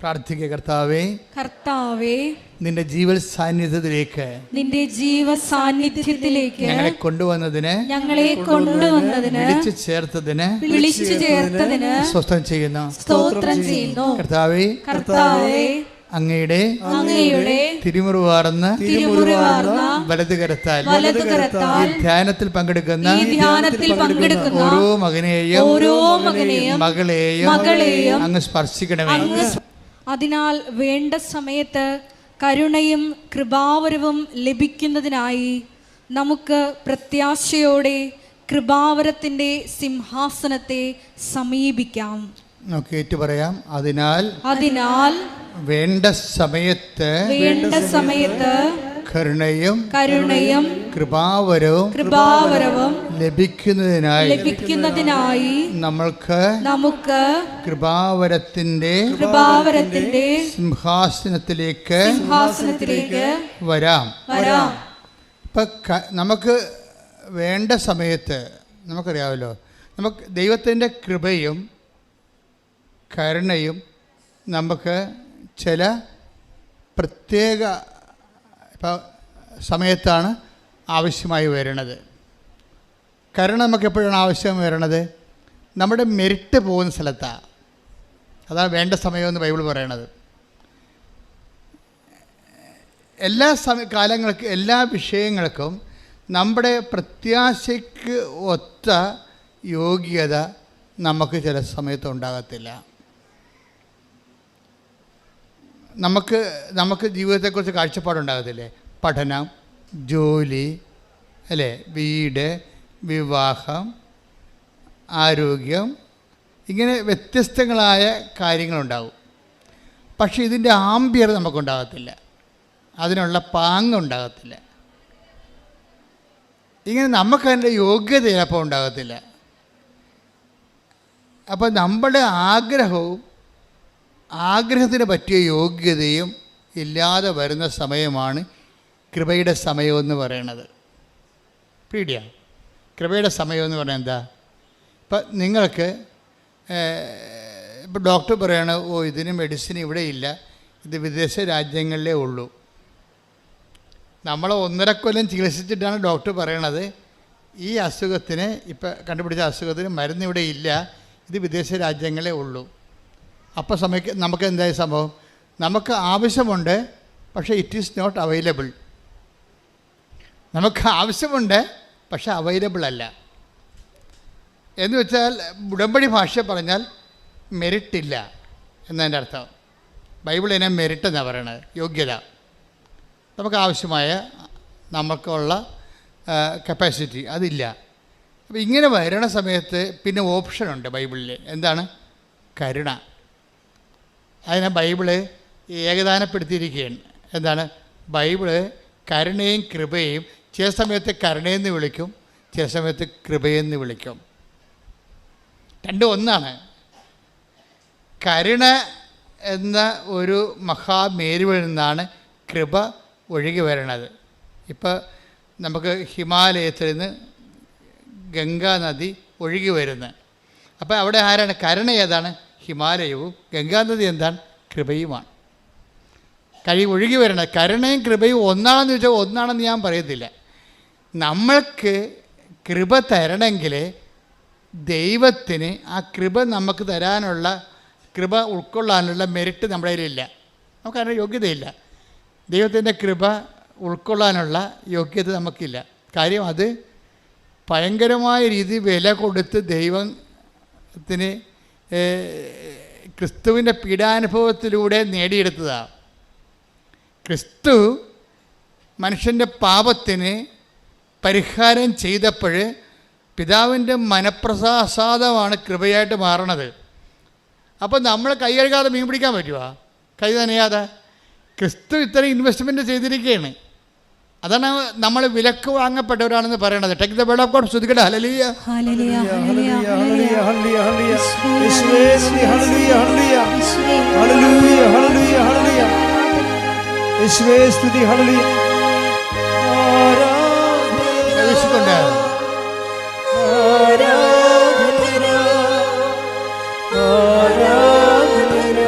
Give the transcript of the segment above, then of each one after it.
പ്രാർത്ഥിക്കുക. കർത്താവേ, കർത്താവേ, നിന്റെ ജീവൽ സാന്നിധ്യത്തിലേക്ക് ഞങ്ങളെ കൊണ്ടുവന്നതിന് വിളിച്ചു ചേർത്തതിന് സ്തോത്രം ചെയ്യുന്നു. കർത്താവേ, അങ്ങയുടെ തിരുമുറിവാർന്ന വലതുകരത്താൽ ഈ ധ്യാനത്തിൽ പങ്കെടുക്കുന്ന ഓരോ മകനെയും മകളെയും അങ്ങ് സ്പർശിക്കണമേ. അതിനാൽ വേണ്ട സമയത്ത് കരുണയും കൃപാവരവും ലഭിക്കുന്നതിനായി നമുക്ക് പ്രത്യാശയോടെ കൃപാവരത്തിന്റെ സിംഹാസനത്തെ സമീപിക്കാം. നമുക്ക് ഏറ്റുപറയാം. അതിനാൽ വേണ്ട സമയത്ത് കരുണയും കൃപാവരവും ലഭിക്കുന്നതിനായി നമുക്ക് കൃപാവരത്തിന്റെ സിംഹാസനത്തിലേക്ക് വരാം. ഇപ്പൊ നമുക്ക് വേണ്ട സമയത്ത് നമുക്കറിയാമല്ലോ, നമുക്ക് ദൈവത്തിൻ്റെ കൃപയും കരുണയും നമുക്ക് ചില പ്രത്യേക സമയത്താണ് ആവശ്യമായി വരുന്നത്. കരുണ നമുക്ക് എപ്പോഴാണ് ആവശ്യം വരുന്നത്? നമ്മുടെ മെരിറ്റ് പോകുന്ന സ്ഥലത്താണ്. അതാണ് വേണ്ട സമയമെന്ന് ബൈബിൾ പറയണത്. എല്ലാ കാലങ്ങൾക്കും എല്ലാ വിഷയങ്ങൾക്കും നമ്മുടെ പ്രത്യാശയ്ക്ക് ഒത്ത യോഗ്യത നമുക്ക് ചില സമയത്ത് ഉണ്ടാകത്തില്ല. നമുക്ക് ജീവിതത്തെക്കുറിച്ച് കാഴ്ചപ്പാടുണ്ടാകത്തില്ലേ? പഠനം, ജോലി, അല്ലേ, വീട്, വിവാഹം, ആരോഗ്യം, ഇങ്ങനെ വ്യത്യസ്തങ്ങളായ കാര്യങ്ങളുണ്ടാവും. പക്ഷേ ഇതിൻ്റെ ആംബിയർ നമുക്കുണ്ടാകത്തില്ല, അതിനുള്ള പാങ്ങുണ്ടാകത്തില്ല. ഇങ്ങനെ നമുക്കതിൻ്റെ യോഗ്യത ചിലപ്പോൾ ഉണ്ടാകത്തില്ല. അപ്പോൾ നമ്മുടെ ആഗ്രഹത്തിന് പറ്റിയ യോഗ്യതയും ഇല്ലാതെ വരുന്ന സമയമാണ് കൃപയുടെ സമയമെന്ന് പറയണത്. പേടിയാണ് കൃപയുടെ സമയമെന്ന് പറഞ്ഞാൽ എന്താ? ഇപ്പം നിങ്ങൾക്ക് ഇപ്പോൾ ഡോക്ടർ പറയണ, ഇതിന് മെഡിസിൻ ഇവിടെ ഇല്ല, ഇത് വിദേശ രാജ്യങ്ങളിലേ ഉള്ളൂ. നമ്മൾ 1.5 കൊല്ലം ചികിത്സിച്ചിട്ടാണ് ഡോക്ടർ പറയണത് ഈ അസുഖത്തിന്, ഇപ്പം കണ്ടുപിടിച്ച അസുഖത്തിന് മരുന്ന് ഇവിടെ ഇല്ല, ഇത് വിദേശ രാജ്യങ്ങളേ ഉള്ളൂ. അപ്പോൾ നമുക്ക് എന്തായ സംഭവം? നമുക്ക് ആവശ്യമുണ്ട്, പക്ഷേ ഇറ്റ് ഈസ് നോട്ട് അവൈലബിൾ. നമുക്ക് ആവശ്യമുണ്ട്, പക്ഷേ അവൈലബിൾ അല്ല. എന്ന് വെച്ചാൽ ഉടമ്പടി ഭാഷ പറഞ്ഞാൽ മെറിറ്റില്ല എന്നതിൻ്റെ അർത്ഥം. ബൈബിൾ ഇതിനെ മെറിറ്റ് എന്നാണ് പറയണത്, യോഗ്യത. നമുക്ക് ആവശ്യമായ നമുക്കുള്ള കപ്പാസിറ്റി അതില്ല. അപ്പോൾ ഇങ്ങനെ വരണ സമയത്ത് പിന്നെ ഓപ്ഷനുണ്ട് ബൈബിളിൽ. എന്താണ്? കരുണ. അതിനെ ബൈബിള് ഏകദാനപ്പെടുത്തിയിരിക്കുകയാണ്. എന്താണ്? ബൈബിള് കരുണയും കൃപയും ചില സമയത്ത് കരുണയെന്ന് വിളിക്കും, ചില സമയത്ത് കൃപയെന്ന് വിളിക്കും. രണ്ടും ഒന്നാണ്. കരുണ എന്ന ഒരു മഹാമേരുവിൽ നിന്നാണ് കൃപ ഒഴുകി വരണത്. ഇപ്പോൾ നമുക്ക് ഹിമാലയത്തിൽ നിന്ന് ഗംഗാ നദി ഒഴുകി വരുന്നത്. അപ്പോൾ അവിടെ ആരാണ്? കരുണ ഏതാണ്? ഹിമാലയവും. ഗംഗാനദി എന്താണ്? കൃപയുമാണ്. ഒഴുകി വരണത്. കരുണയും കൃപയും ഒന്നാണെന്ന് ചോദിച്ചാൽ ഒന്നാണെന്ന് ഞാൻ പറയത്തില്ല. നമ്മൾക്ക് കൃപ തരണമെങ്കിൽ ദൈവത്തിന് ആ കൃപ നമുക്ക് തരാനുള്ള, കൃപ ഉൾക്കൊള്ളാനുള്ള മെറിറ്റ് നമ്മുടെ കയ്യിലില്ല. നമുക്കതിന് യോഗ്യതയില്ല. ദൈവത്തിൻ്റെ കൃപ ഉൾക്കൊള്ളാനുള്ള യോഗ്യത നമുക്കില്ല. കാര്യം അത് ഭയങ്കരമായ രീതിയിൽ വില കൊടുത്ത് ദൈവത്തിന് ക്രിസ്തുവിൻ്റെ പീഡാനുഭവത്തിലൂടെ നേടിയെടുത്തതാണ്. ക്രിസ്തു മനുഷ്യൻ്റെ പാപത്തിന് പരിഹാരം ചെയ്തപ്പോൾ പിതാവിൻ്റെ മനപ്രസാദമാണ് കൃപയായിട്ട് മാറണത്. അപ്പോൾ നമ്മൾ കൈ കഴുകാതെ മീൻ പിടിക്കാൻ പറ്റുമോ? കൈ നനയാതെ. ക്രിസ്തു ഇത്രയും ഇൻവെസ്റ്റ്മെൻറ്റ് ചെയ്തിരിക്കുകയാണ്. അതാണ് നമ്മൾ വിലക്ക് വാങ്ങപ്പെട്ടവരാണെന്ന് പറയണത്. Take the word of God. സ്തുതിക്കട്ടെ. ഹല്ലേലൂയ, ഹല്ലേലൂയ, ഹല്ലേലൂയ, ഹല്ലേലൂയ, ഹല്ലേലൂയ, ഹല്ലേലൂയ, യേശുവേ സ്തുതി. ഹല്ലേലൂയ, ഹല്ലേലൂയ, ഹല്ലേലൂയ, ഹല്ലേലൂയ, ഹല്ലേലൂയ, യേശുവേ സ്തുതി. ഹല്ലേലൂയ. ആരാധന, ആരാധന, ആരാധന,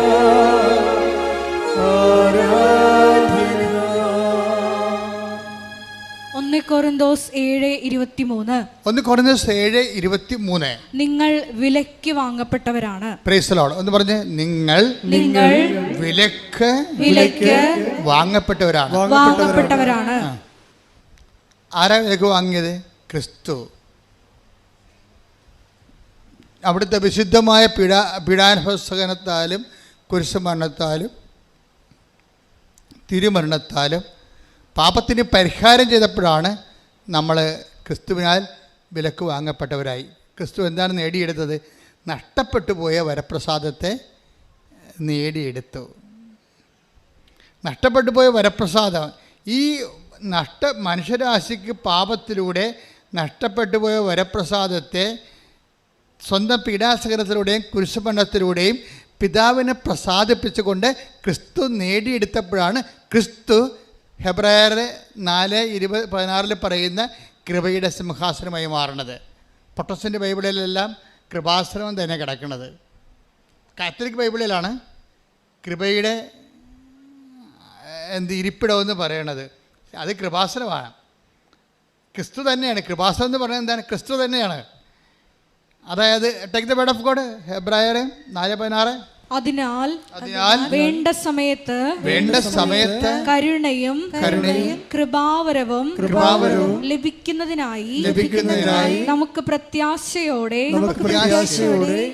കൊറിന്തോസ് 7:23. 1 കൊറിന്തോസ് 7:23. നിങ്ങൾ വിലയ്ക്ക് വാങ്ങപ്പെട്ടവരാണ്. Price the Lord. ഒന്ന് പറഞ്ഞ്, നിങ്ങൾ വിലക്ക് വാങ്ങപ്പെട്ടവരാണ്. ആരാ വിലക്ക് വാങ്ങിയത്? ക്രിസ്തു. അവിടുത്തെ വിശുദ്ധമായ പീഡാനുഭവസഹനത്താലും കുരിശുമരണത്താലും തിരുമരണത്താലും പാപത്തിന് പരിഹാരം ചെയ്തപ്പോഴാണ് നമ്മൾ ക്രിസ്തുവിനാൽ വിലക്ക് വാങ്ങപ്പെട്ടവരായി. ക്രിസ്തു എന്താണ് നേടിയെടുത്തത്? നഷ്ടപ്പെട്ടു പോയ വരപ്രസാദത്തെ നേടിയെടുത്തു. നഷ്ടപ്പെട്ടു പോയ വരപ്രസാദം, ഈ മനുഷ്യരാശിക്ക് പാപത്തിലൂടെ നഷ്ടപ്പെട്ടു പോയ വരപ്രസാദത്തെ സ്വന്തം പീഡാസഹനത്തിലൂടെയും കുരിശുമരണത്തിലൂടെയും പിതാവിനെ പ്രസാദിപ്പിച്ചുകൊണ്ട് ക്രിസ്തു നേടിയെടുത്തപ്പോഴാണ് ക്രിസ്തു ഹെബ്രായർ 4:16 പറയുന്ന കൃപയുടെ സിംഹാസനമായി മാറുന്നത്. പ്രൊട്ടസ്റ്റൻ്റ് ബൈബിളിലെല്ലാം കൃപാസനം തന്നെ കിടക്കുന്നത്. കാത്തലിക് ബൈബിളിലാണ് കൃപയുടെ ഇരിപ്പിടമെന്ന് പറയണത്. അത് കൃപാസനമാണ്. ക്രിസ്തു തന്നെയാണ്. കൃപാസനം എന്ന് പറയുന്നത് എന്താണ്? ക്രിസ്തു തന്നെയാണ്. അതായത് take the word of God, ഹെബ്രായർ 4:16. അതിനാൽ വേണ്ട സമയത്ത് കരുണയും കൃപാവരവും ലഭിക്കുന്നതിനായി നമുക്ക് പ്രത്യാശയോടെ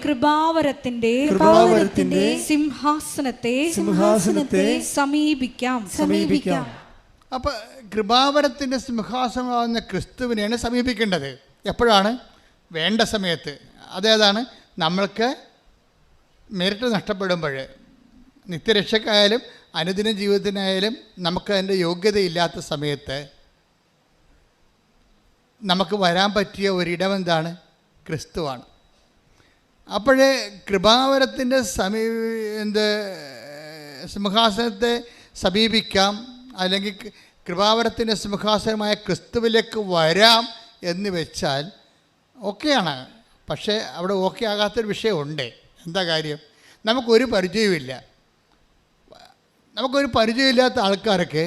കൃപാവരത്തിന്റെ സിംഹാസനത്തെ സമീപിക്കാം. അപ്പൊ കൃപാവരത്തിന്റെ സിംഹാസനമാകുന്ന ക്രിസ്തുവിനെയാണ് സമീപിക്കേണ്ടത്. എപ്പോഴാണ്? വേണ്ട സമയത്ത്. അതേതാണ്? നമ്മൾക്ക് മെറിറ്റ് നഷ്ടപ്പെടുമ്പോൾ, നിത്യരക്ഷക്കായാലും അനുദിന ജീവിതത്തിനായാലും നമുക്ക് അതിൻ്റെ യോഗ്യതയില്ലാത്ത സമയത്ത് നമുക്ക് വരാൻ പറ്റിയ ഒരിടം എന്താണ്? ക്രിസ്തുവാണ്. അപ്പോഴേ കൃപാവരത്തിൻ്റെ സിംഹാസനത്തെ സമീപിക്കാം, അല്ലെങ്കിൽ കൃപാവരത്തിൻ്റെ സിംഹാസനമായ ക്രിസ്തുവിലേക്ക് വരാം എന്ന് വെച്ചാൽ ഓക്കെയാണ്. പക്ഷേ അവിടെ ഓക്കെ ആകാത്തൊരു വിഷയമുണ്ട്. എന്താ കാര്യം? നമുക്കൊരു പരിചയമില്ല. നമുക്കൊരു പരിചയമില്ലാത്ത ആൾക്കാർക്ക്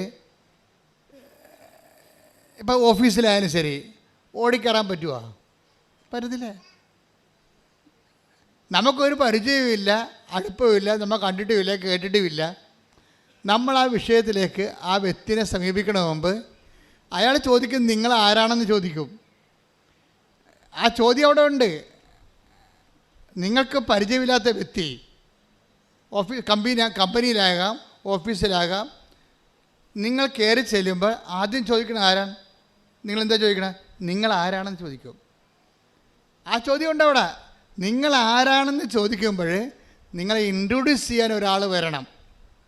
ഇപ്പോൾ ഓഫീസിലായാലും ശരി ഓടിക്കയറാൻ പറ്റുമോ? പറ്റത്തില്ല. നമുക്കൊരു പരിചയമില്ല, അടുപ്പമില്ല, നമ്മൾ കണ്ടിട്ടുമില്ല, കേട്ടിട്ടുമില്ല. നമ്മൾ ആ വിഷയത്തിലേക്ക് ആ വ്യക്തിനെ സമീപിക്കണ മുമ്പ് അയാൾ ചോദിക്കും, നിങ്ങൾ ആരാണെന്ന് ചോദിക്കും. ആ ചോദ്യം അവിടെ ഉണ്ട്. നിങ്ങൾക്ക് പരിചയമില്ലാത്ത വ്യക്തി കമ്പനിയിലാകാം, ഓഫീസിലാകാം, നിങ്ങൾ കയറി ചെല്ലുമ്പോൾ ആദ്യം ചോദിക്കണ ആരാണ്? നിങ്ങളെന്താ ചോദിക്കണേ? നിങ്ങൾ ആരാണെന്ന് ചോദിക്കും. ആ ചോദ്യം ഉണ്ട് അവിടെ. നിങ്ങൾ ആരാണെന്ന് ചോദിക്കുമ്പോൾ നിങ്ങളെ ഇൻട്രൊഡ്യൂസ് ചെയ്യാൻ ഒരാൾ വരണം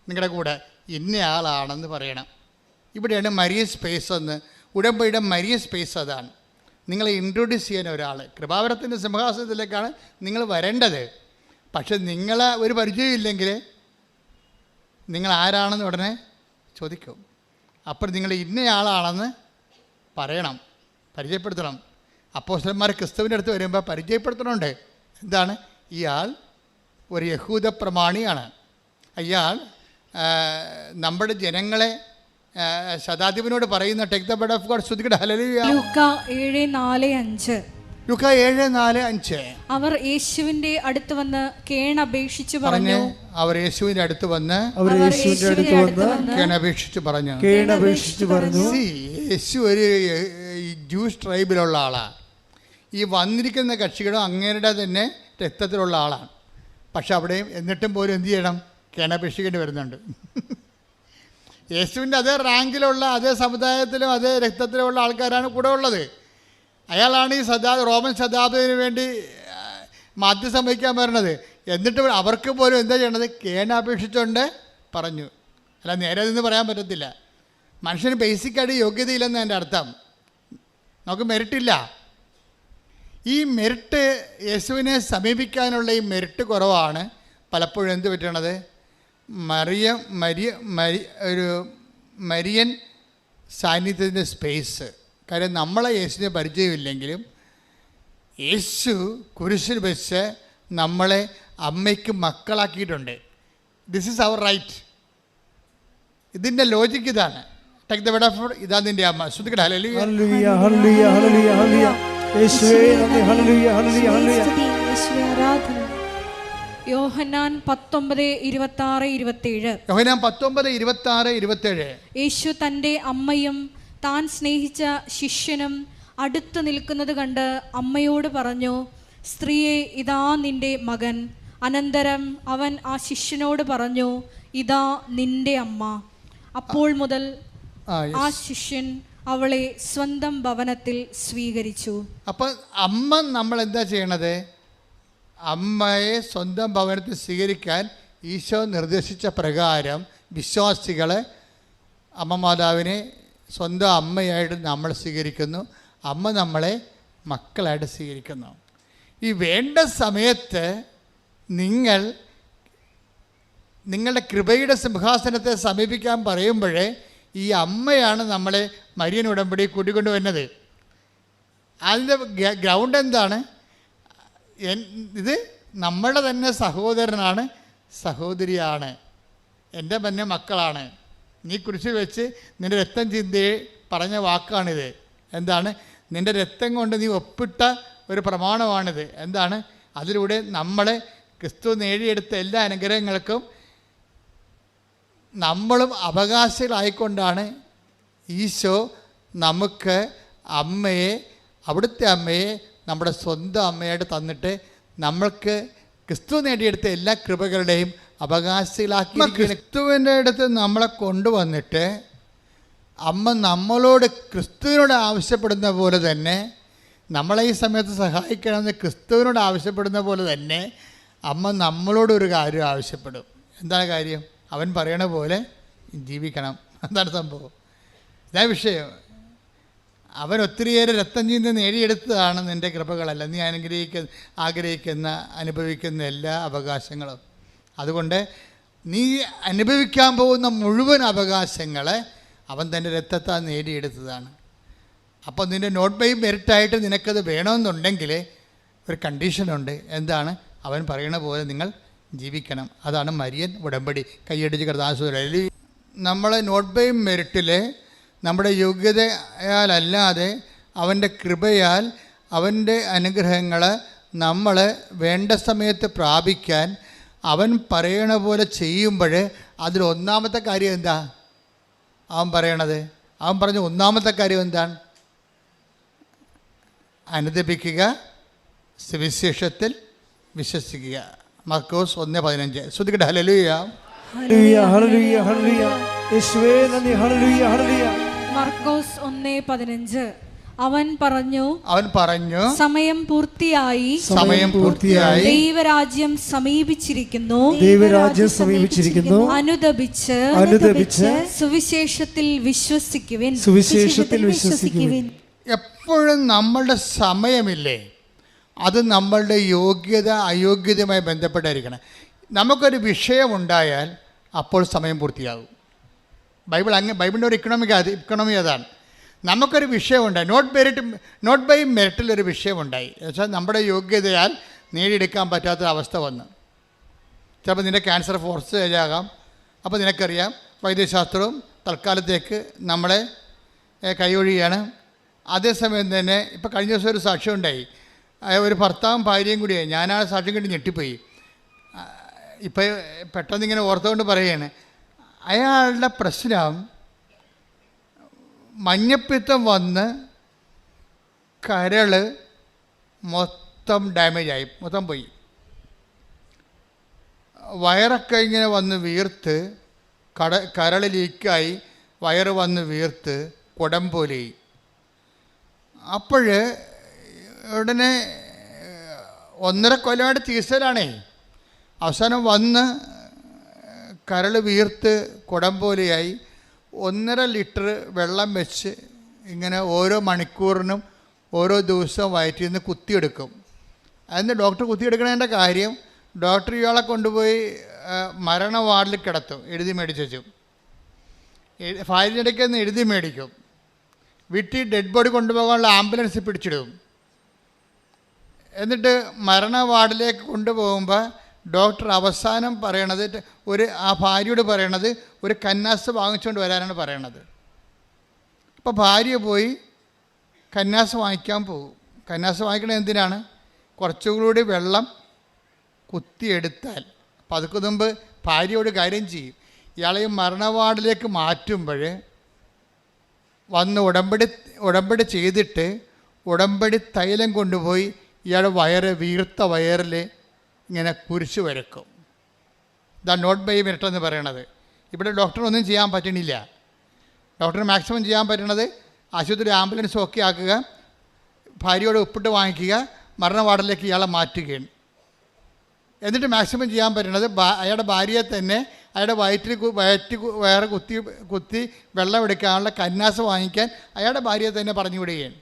നിങ്ങളുടെ കൂടെ. ഇന്ന ആളാണെന്ന് പറയണം. ഇവിടെയാണ് മരിയ സ്പേസ് എന്ന്. ഉടമ്പടിയുടെ മരിയ സ്പേസ് അതാണ്. നിങ്ങളെ ഇൻട്രൊഡ്യൂസ് ചെയ്യാൻ ഒരാൾ. കൃപാവരത്തിൻ്റെ സിംഹാസനത്തിലേക്കാണ് നിങ്ങൾ വരേണ്ടത്. പക്ഷെ നിങ്ങളെ ഒരു പരിചയമില്ലെങ്കിൽ നിങ്ങൾ ആരാണെന്ന് ഉടനെ ചോദിക്കും. അപ്പോൾ നിങ്ങൾ ഇന്നയാളാണെന്ന് പറയണം, പരിചയപ്പെടുത്തണം. അപ്പോസ്തലന്മാർ ക്രിസ്തുവിൻ്റെ അടുത്ത് വരുമ്പോൾ പരിചയപ്പെടുത്തണമുണ്ട്. എന്താണ്? ഇയാൾ ഒരു യഹൂദ പ്രമാണിയാണ്. ഇയാൾ നമ്മുടെ ജനങ്ങളെ ശതാധിപനോട് പറയുന്ന take the word of God. ശ്രുതിക്കട്ടെ ഹല്ലേലൂയ. ലൂക്കാ 7:4-5. ലൂക്കാ 7:4-5. അവർ യേശുവിന്റെ അടുത്ത് വന്ന് കേണപേക്ഷിച്ചു പറഞ്ഞു. അവർ യേശുവിന്റെ അടുത്ത് വന്ന് കേണപേക്ഷിച്ചു പറഞ്ഞു. യേശു ഒരു ജൂസ് ട്രൈബിലുള്ള ആളാണ്. ഈ വന്നിരിക്കുന്ന കക്ഷികളും അങ്ങേരുടെ തന്നെ രക്തത്തിലുള്ള ആളാണ്. പക്ഷെ അവിടെയും എന്നിട്ടും പോലും എന്ത് ചെയ്യണം? കേണപേക്ഷിക്കേണ്ടി വരുന്നുണ്ട്. യേശുവിൻ്റെ അതേ റാങ്കിലുള്ള, അതേ സമുദായത്തിലും അതേ രക്തത്തിലുമുള്ള ആൾക്കാരാണ് കൂടെ ഉള്ളത്. അയാളാണ് ഈ റോമൻ ശതാബ്ദത്തിന് വേണ്ടി മാധ്യസ്ഥം വഹിക്കാൻ വരുന്നത്. എന്നിട്ട് അവർക്ക് പോലും എന്താ ചെയ്യണത്? കേണപേക്ഷിച്ചുകൊണ്ട് പറഞ്ഞു. അല്ല, നേരെ നിന്ന് പറയാൻ പറ്റത്തില്ല. മനുഷ്യന് ബേസിക്കായിട്ട് യോഗ്യതയില്ലെന്ന് എൻ്റെ അർത്ഥം. നമുക്ക് മെറിറ്റില്ല. ഈ മെറിറ്റ്, യേശുവിനെ സമീപിക്കാനുള്ള ഈ മെറിറ്റ് കുറവാണ് പലപ്പോഴും എന്ത് പറ്റണത്? ഒരു മരിയൻ സാന്നിധ്യത്തിൻ്റെ സ്പേസ്. കാര്യം നമ്മളെ യേശുവിനെ പരിചയമില്ലെങ്കിലും യേശു കുരിശിൽ വെച്ച് നമ്മളെ അമ്മയ്ക്ക് മക്കളാക്കിയിട്ടുണ്ട്. This is our right. ഇതിൻ്റെ ലോജിക്ക് ഇതാണ്. Take the word of God. ഇതാ നിന്റെ അമ്മ. ശ്രദ്ധിക്കട്ടെ. ഹല്ലേലൂയ. ഹല്ലേലൂയ ഹല്ലേലൂയ ഹല്ലേലൂയ ഹല്ലേലൂയ. യേശുവേ നന്ദി. ഹല്ലേലൂയ ഹല്ലേലൂയ ഹല്ലേലൂയ. യേശുവേ ആരാധന. യോഹന്നാൻ 19:26-27. യോഹന്നാൻ 19:26-27. യേശു തൻ്റെ അമ്മയും താൻ സ്നേഹിച്ച ശിഷ്യനും അടുത്ത് നിൽക്കുന്നത് കണ്ട് അമ്മയോട് പറഞ്ഞു, സ്ത്രീയെ, ഇതാ നിന്റെ മകൻ. അനന്തരം അവൻ ആ ശിഷ്യനോട് പറഞ്ഞു, ഇതാ നിന്റെ അമ്മ. അപ്പോൾ മുതൽ ആ ശിഷ്യൻ അവളെ സ്വന്തം ഭവനത്തിൽ സ്വീകരിച്ചു. അപ്പം അമ്മ നമ്മൾ എന്താ ചെയ്യണത്? അമ്മയെ സ്വന്തം ഭവനത്തിൽ സ്വീകരിക്കാൻ ഈശോ നിർദ്ദേശിച്ച പ്രകാരം വിശ്വാസികൾ അമ്മ മാതാവിനെ സ്വന്തം അമ്മയായിട്ട് നമ്മൾ സ്വീകരിക്കുന്നു. അമ്മ നമ്മളെ മക്കളായിട്ട് സ്വീകരിക്കുന്നു. ഈ വേണ്ട സമയത്ത് നിങ്ങളുടെ കൃപയുടെ സിംഹാസനത്തെ സമീപിക്കാൻ പറയുമ്പോഴേ ഈ അമ്മയാണ് നമ്മളെ മരിയൻ ഉടമ്പടി കൂട്ടിക്കൊണ്ട് വരുന്നത്. അതിൻ്റെ ഗ്രൗണ്ട് എന്താണ്? ഇത് നമ്മുടെ തന്നെ സഹോദരനാണ്, സഹോദരിയാണ്, എൻ്റെ തന്നെ മക്കളാണ്. നീ കുരിശിൽ വെച്ച് നിൻ്റെ രക്തം ചിന്തി പറഞ്ഞ വാക്കാണിത്. എന്താണ്? നിൻ്റെ രക്തം കൊണ്ട് നീ ഒപ്പിട്ട ഒരു പ്രമാണമാണിത്. എന്താണ്? അതിലൂടെ നമ്മളെ ക്രിസ്തു നേടിയെടുത്ത എല്ലാ അനുഗ്രഹങ്ങൾക്കും നമ്മളും അവകാശികളായിക്കൊണ്ടാണ് ഈശോ നമുക്ക് അമ്മയെ, അവിടുത്തെ അമ്മയെ നമ്മുടെ സ്വന്തം അമ്മയായിട്ട് തന്നിട്ട് നമ്മൾക്ക് ക്രിസ്തു നേടിയെടുത്ത എല്ലാ കൃപകളുടെയും അവകാശികളാക്കി. ക്രിസ്തുവിൻ്റെ അടുത്ത് നമ്മളെ കൊണ്ടുവന്നിട്ട് അമ്മ നമ്മളോട് ക്രിസ്തുവിനോട് ആവശ്യപ്പെടുന്ന പോലെ തന്നെ, നമ്മളെ ഈ സമയത്ത് സഹായിക്കണമെന്ന് ക്രിസ്തുവിനോട് ആവശ്യപ്പെടുന്ന പോലെ തന്നെ അമ്മ നമ്മളോടൊരു കാര്യം ആവശ്യപ്പെടും. എന്താണ് കാര്യം? അവൻ പറയണ പോലെ ജീവിക്കണം. എന്താണ് സംഭവം? ഇതാ വിഷയം. അവൻ ഒത്തിരിയേറെ രക്തം ചീന്തി നേടിയെടുത്തതാണ് നിൻ്റെ കൃപകളല്ല, നീ ആഗ്രഹിക്കുന്ന അനുഭവിക്കുന്ന എല്ലാ അവകാശങ്ങളും. അതുകൊണ്ട് നീ അനുഭവിക്കാൻ പോകുന്ന മുഴുവൻ അവകാശങ്ങളെ അവൻ തൻ്റെ രക്തത്താൽ നേടിയെടുത്തതാണ്. അപ്പോൾ നിൻ്റെ നോട്ട് ബൈ മെറിറ്റായിട്ട് നിനക്കത് വേണമെന്നുണ്ടെങ്കിൽ ഒരു കണ്ടീഷനുണ്ട്. എന്താണ്? അവൻ പറയണ പോലെ നിങ്ങൾ ജീവിക്കണം. അതാണ് മരിയൻ ഉടമ്പടി. കൈയടിച്ച് കർത്താസുരലി. നമ്മളെ നോട്ട് ബൈ മെറിറ്റിൽ നമ്മുടെ യോഗ്യതയാലല്ലാതെ അവൻ്റെ കൃപയാൽ അവൻ്റെ അനുഗ്രഹങ്ങൾ നമ്മൾ വേണ്ട സമയത്ത് പ്രാപിക്കാൻ അവൻ പറയണ പോലെ ചെയ്യുമ്പോൾ അതിൽ ഒന്നാമത്തെ കാര്യം എന്താ അവൻ പറയണത്? അവൻ പറഞ്ഞ ഒന്നാമത്തെ കാര്യം എന്താണ്? അനുദപിക്കുക, സുവിശേഷത്തിൽ വിശ്വസിക്കുക. മർക്കോസ് 1:15. ശ്രദ്ധിക്കട്ടെ. ഹല്ലേലൂയ ഹല്ലേലൂയ ഹല്ലേലൂയ ഹല്ലേലൂയ. യേശുവേ നന്ദി. ഹല്ലേലൂയ ഹല്ലേലൂയ. മർക്കോസ് 1:15. അവൻ പറഞ്ഞു, സമയം പൂർത്തിയായി, ദൈവരാജ്യം സമീപിച്ചിരിക്കുന്നു, അനുദപിച്ച് സുവിശേഷത്തിൽ വിശ്വസിക്കുവിൻ. എപ്പോഴും നമ്മളുടെ സമയമില്ലേ, അത് നമ്മളുടെ യോഗ്യത അയോഗ്യതയുമായി ബന്ധപ്പെട്ടായിരിക്കണം. നമുക്കൊരു വിഷയമുണ്ടായാൽ അപ്പോൾ സമയം പൂർത്തിയാകും. ബൈബിളിൻ്റെ ഒരു ഇക്കണോമി അതാണ്. നമുക്കൊരു വിഷയമുണ്ടായി, നോട്ട് ബൈ മെറിറ്റിലൊരു വിഷയമുണ്ടായി എന്നുവെച്ചാൽ നമ്മുടെ യോഗ്യതയാൽ നേടിയെടുക്കാൻ പറ്റാത്ത അവസ്ഥ വന്നു. ചിലപ്പോൾ നിൻ്റെ ക്യാൻസർ ഫോർസ് ആകാം. അപ്പോൾ നിനക്കറിയാം വൈദ്യശാസ്ത്രവും തൽക്കാലത്തേക്ക് നമ്മളെ കൈയൊഴിയാണ്. അതേസമയം തന്നെ ഇപ്പോൾ കഴിഞ്ഞ ദിവസം ഒരു സാക്ഷ്യം ഉണ്ടായി. ഒരു ഭർത്താവും ഭാര്യയും കൂടിയായി. ഞാനാ സാക്ഷ്യം കണ്ടി ഞെട്ടിപ്പോയി. ഇപ്പോൾ പെട്ടെന്നിങ്ങനെ ഓർത്തുകൊണ്ട് പറയുകയാണ്, അയാളുടെ പ്രശ്നം മഞ്ഞപ്പിത്തം വന്ന് കരൾ മൊത്തം ഡാമേജായി, മൊത്തം പോയി. വയറൊക്കെ ഇങ്ങനെ വന്ന് വീർത്ത്, കരൾ ലീക്കായി, വയറ് വന്ന് വീർത്ത് കുടം പോലെയായി. അപ്പോൾ ഉടനെ 1.5 കൊല്ലമായിട്ട് ചികിത്സയിലാണേ. അവസാനം വന്ന് കരൾ വീർത്ത് കുടം പോലെയായി 1.5 ലിറ്റർ വെള്ളം വെച്ച് ഇങ്ങനെ ഓരോ മണിക്കൂറിനും ഓരോ ദിവസവും വയറ്റിൽ നിന്ന് കുത്തിയെടുക്കും. അതിന് ഡോക്ടർ കുത്തിയെടുക്കണതിൻ്റെ കാര്യം, ഡോക്ടർ ഇയാളെ കൊണ്ടുപോയി മരണ വാർഡിൽ കിടത്തും, എഴുതി മേടിച്ചു വെച്ചു. ഫയലിനിടയ്ക്ക് നിന്ന് എഴുതി മേടിക്കും. വീട്ടിൽ ഡെഡ് ബോഡി കൊണ്ടുപോകാനുള്ള ആംബുലൻസ് പിടിച്ചിടും. എന്നിട്ട് മരണ വാർഡിലേക്ക് കൊണ്ടുപോകുമ്പോൾ ഡോക്ടർ അവസാനം പറയണത്, ആ ഭാര്യയോട് പറയണത് ഒരു കന്നാസ് വാങ്ങിച്ചുകൊണ്ട് വരാനാണ് പറയണത്. അപ്പോൾ ഭാര്യ പോയി കന്യാസ് വാങ്ങിക്കാൻ പോകും. കന്യാസ് വാങ്ങിക്കണത് എന്തിനാണ്? കുറച്ചുകൂടി വെള്ളം കുത്തിയെടുത്താൽ. അപ്പം അതൊക്കെ മുമ്പ് ഭാര്യയോട് കാര്യം ചെയ്യും. ഇയാളെ മരണവാർഡിലേക്ക് മാറ്റുമ്പോൾ വന്ന് ഉടമ്പടി ചെയ്തിട്ട് ഉടമ്പടി തൈലം കൊണ്ടുപോയി ഇയാളുടെ വീർത്ത വയറിൽ ഇങ്ങനെ കുരിശ് വരക്കും. ഇതാണ് നോട്ട് ബൈ മെറിറ്റ് എന്ന് പറയണത്. ഇവിടെ ഡോക്ടറിനൊന്നും ചെയ്യാൻ പറ്റണില്ല. ഡോക്ടറിന് മാക്സിമം ചെയ്യാൻ പറ്റണത് ആശുപത്രി ആംബുലൻസ് ഒക്കെ ആക്കുക, ഭാര്യയോട് ഒപ്പിട്ട് വാങ്ങിക്കുക, മരണ വാർഡിലേക്ക് ഇയാളെ മാറ്റുകയാണ്. എന്നിട്ട് മാക്സിമം ചെയ്യാൻ പറ്റുന്നത് അയാളുടെ ഭാര്യയെ തന്നെ അയാളുടെ വയറ് കുത്തി വെള്ളം എടുക്കാനുള്ള കന്നാസ് വാങ്ങിക്കാൻ അയാളുടെ ഭാര്യയെ തന്നെ പറഞ്ഞു വിടുകയാണ്.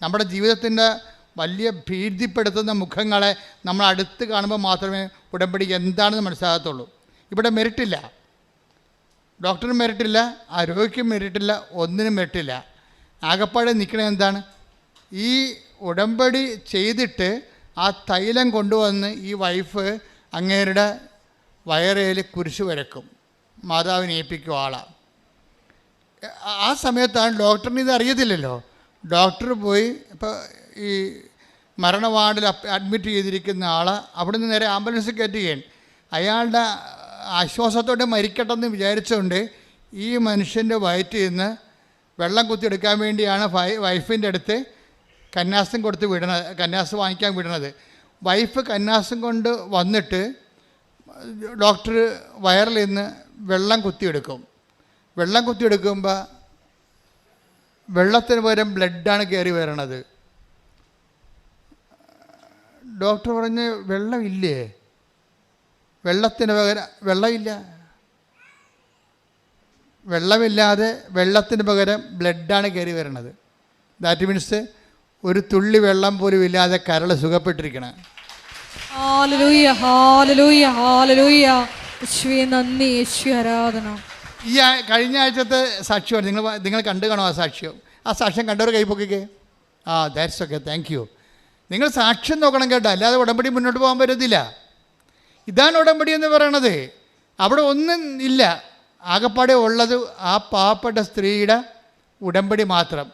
നമ്മുടെ ജീവിതത്തിൻ്റെ വലിയ ഭീതിപ്പെടുത്തുന്ന മുഖങ്ങളെ നമ്മൾ അടുത്ത് കാണുമ്പോൾ മാത്രമേ ഉടമ്പടി എന്താണെന്ന് മനസ്സിലാകത്തുള്ളൂ. ഇവിടെ മെറിറ്റില്ല, ഡോക്ടറിന് മെറിറ്റില്ല, ആ രോഗിക്കും മെറിറ്റില്ല, ഒന്നിനും മെറിറ്റില്ല. ആകപ്പാടെ നിൽക്കണത് എന്താണ്? ഈ ഉടമ്പടി ചെയ്തിട്ട് ആ തൈലം കൊണ്ടുവന്ന് ഈ വൈഫ് അങ്ങേരുടെ വയറേൽ കുരിശ് വരക്കും, മാതാവിനെ ഏൽപ്പിക്കും ആളാണ്. ആ സമയത്താണ് ഡോക്ടറിന് ഇത് അറിയത്തില്ലല്ലോ. ഡോക്ടർ പോയി ഇപ്പോൾ ഈ മരണവാർഡിൽ അഡ്മിറ്റ് ചെയ്തിരിക്കുന്ന ആളെ അവിടെ നിന്ന് നേരെ ആംബുലൻസ് കയറ്റുകയാണ്. അയാളുടെ ആശ്വാസത്തോടെ മരിക്കട്ടെന്ന് വിചാരിച്ചുകൊണ്ട് ഈ മനുഷ്യൻ്റെ വയറ്റിൽ നിന്ന് വെള്ളം കുത്തിയെടുക്കാൻ വേണ്ടിയാണ് വൈഫിൻ്റെ അടുത്ത് കന്യാസം കൊടുത്ത് വിടണത്, കന്യാസ് വാങ്ങിക്കാൻ വിടണത്. വൈഫ് കന്യാസം കൊണ്ട് വന്നിട്ട് ഡോക്ടർ വയറിൽ നിന്ന് വെള്ളം കുത്തിയെടുക്കും. വെള്ളം കുത്തിയെടുക്കുമ്പോൾ വെള്ളത്തിന് പകരം ബ്ലഡാണ് കയറി വരണത്. ഡോക്ടർ പറഞ്ഞ് വെള്ളമില്ലേ? വെള്ളത്തിന് പകരം വെള്ളമില്ല. വെള്ളമില്ലാതെ വെള്ളത്തിന് പകരം ബ്ലഡാണ് കയറി വരണത്. ദാറ്റ് മീൻസ് ഒരു തുള്ളി വെള്ളം പോലും ഇല്ലാതെ കരൾ സുഖപ്പെട്ടിരിക്കണം. ഹല്ലേലൂയ, ഹല്ലേലൂയ, ഹല്ലേലൂയ. യേശുവേ നന്ദി, യേശുവേ ആരാധന. ഈ കഴിഞ്ഞ ആഴ്ചത്തെ സാക്ഷ്യമാണ് നിങ്ങൾ കണ്ടു കാണും. ആ സാക്ഷ്യം കണ്ടവർ കൈപ്പൊക്കിക്കേ. That's okay, thank you. നിങ്ങൾ സാക്ഷ്യം നോക്കണം കേട്ടോ, അല്ലാതെ ഉടമ്പടി മുന്നോട്ട് പോകാൻ പറ്റത്തില്ല. ഇതാണ് ഉടമ്പടി എന്ന് പറയണത്. അവിടെ ഒന്നും ഇല്ല, ആകപ്പാടെ ഉള്ളത് ആ പാവപ്പെട്ട സ്ത്രീയുടെ ഉടമ്പടി മാത്രം.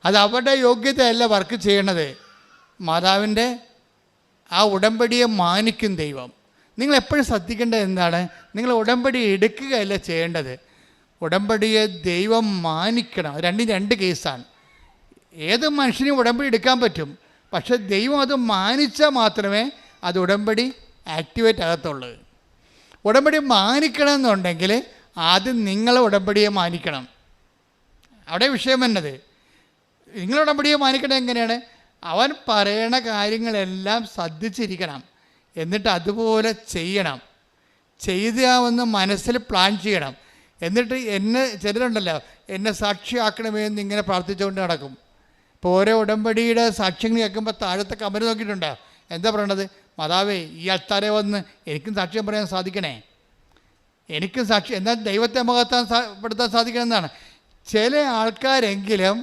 അത് അവരുടെ യോഗ്യതയല്ല വർക്ക് ചെയ്യണത്, മാതാവിൻ്റെ ആ ഉടമ്പടിയെ മാനിക്കും ദൈവം. നിങ്ങൾ എപ്പോഴും ശ്രദ്ധിക്കേണ്ടത് എന്താണ്? നിങ്ങൾ ഉടമ്പടി എടുക്കുകയല്ല ചെയ്യേണ്ടത്, ഉടമ്പടിയെ ദൈവം മാനിക്കണം. രണ്ടും രണ്ട് കേസാണ്. ഏത് മനുഷ്യനും ഉടമ്പടി എടുക്കാൻ പറ്റും, പക്ഷെ ദൈവം അത് മാനിച്ചാൽ മാത്രമേ അത് ഉടമ്പടി ആക്ടിവേറ്റ് ആകത്തുള്ളൂ. ഉടമ്പടി മാനിക്കണമെന്നുണ്ടെങ്കിൽ ആദ്യം നിങ്ങൾ ഉടമ്പടിയെ മാനിക്കണം. അവിടെ വിഷയം എന്നത് നിങ്ങൾ ഉടമ്പടിയെ മാനിക്കണം എങ്ങനെയാണ്? അവൻ പറയണ കാര്യങ്ങളെല്ലാം ശ്രദ്ധിച്ചിരിക്കണം, എന്നിട്ട് അതുപോലെ ചെയ്യണം. ചെയ്താവെന്ന് മനസ്സിൽ പ്ലാൻ ചെയ്യണം. എന്നിട്ട് ചിലരുണ്ടല്ലോ എന്നെ സാക്ഷിയാക്കണമെന്ന് ഇങ്ങനെ പ്രാർത്ഥിച്ചുകൊണ്ട് നടക്കും. ഇപ്പോൾ ഓരോ ഉടമ്പടിയുടെ സാക്ഷ്യങ്ങൾ കേൾക്കുമ്പോൾ താഴത്തെ കമന്റ് നോക്കിയിട്ടുണ്ടോ? എന്താ പറയണത്? മാതാവേ, ഈ അൾത്താരെ വന്ന് എനിക്കും സാക്ഷ്യം പറയാൻ സാധിക്കണേ, എനിക്കും സാക്ഷി എന്നാൽ ദൈവത്തെ പെടുത്താൻ സാധിക്കണം എന്നാണ്. ചില ആൾക്കാരെങ്കിലും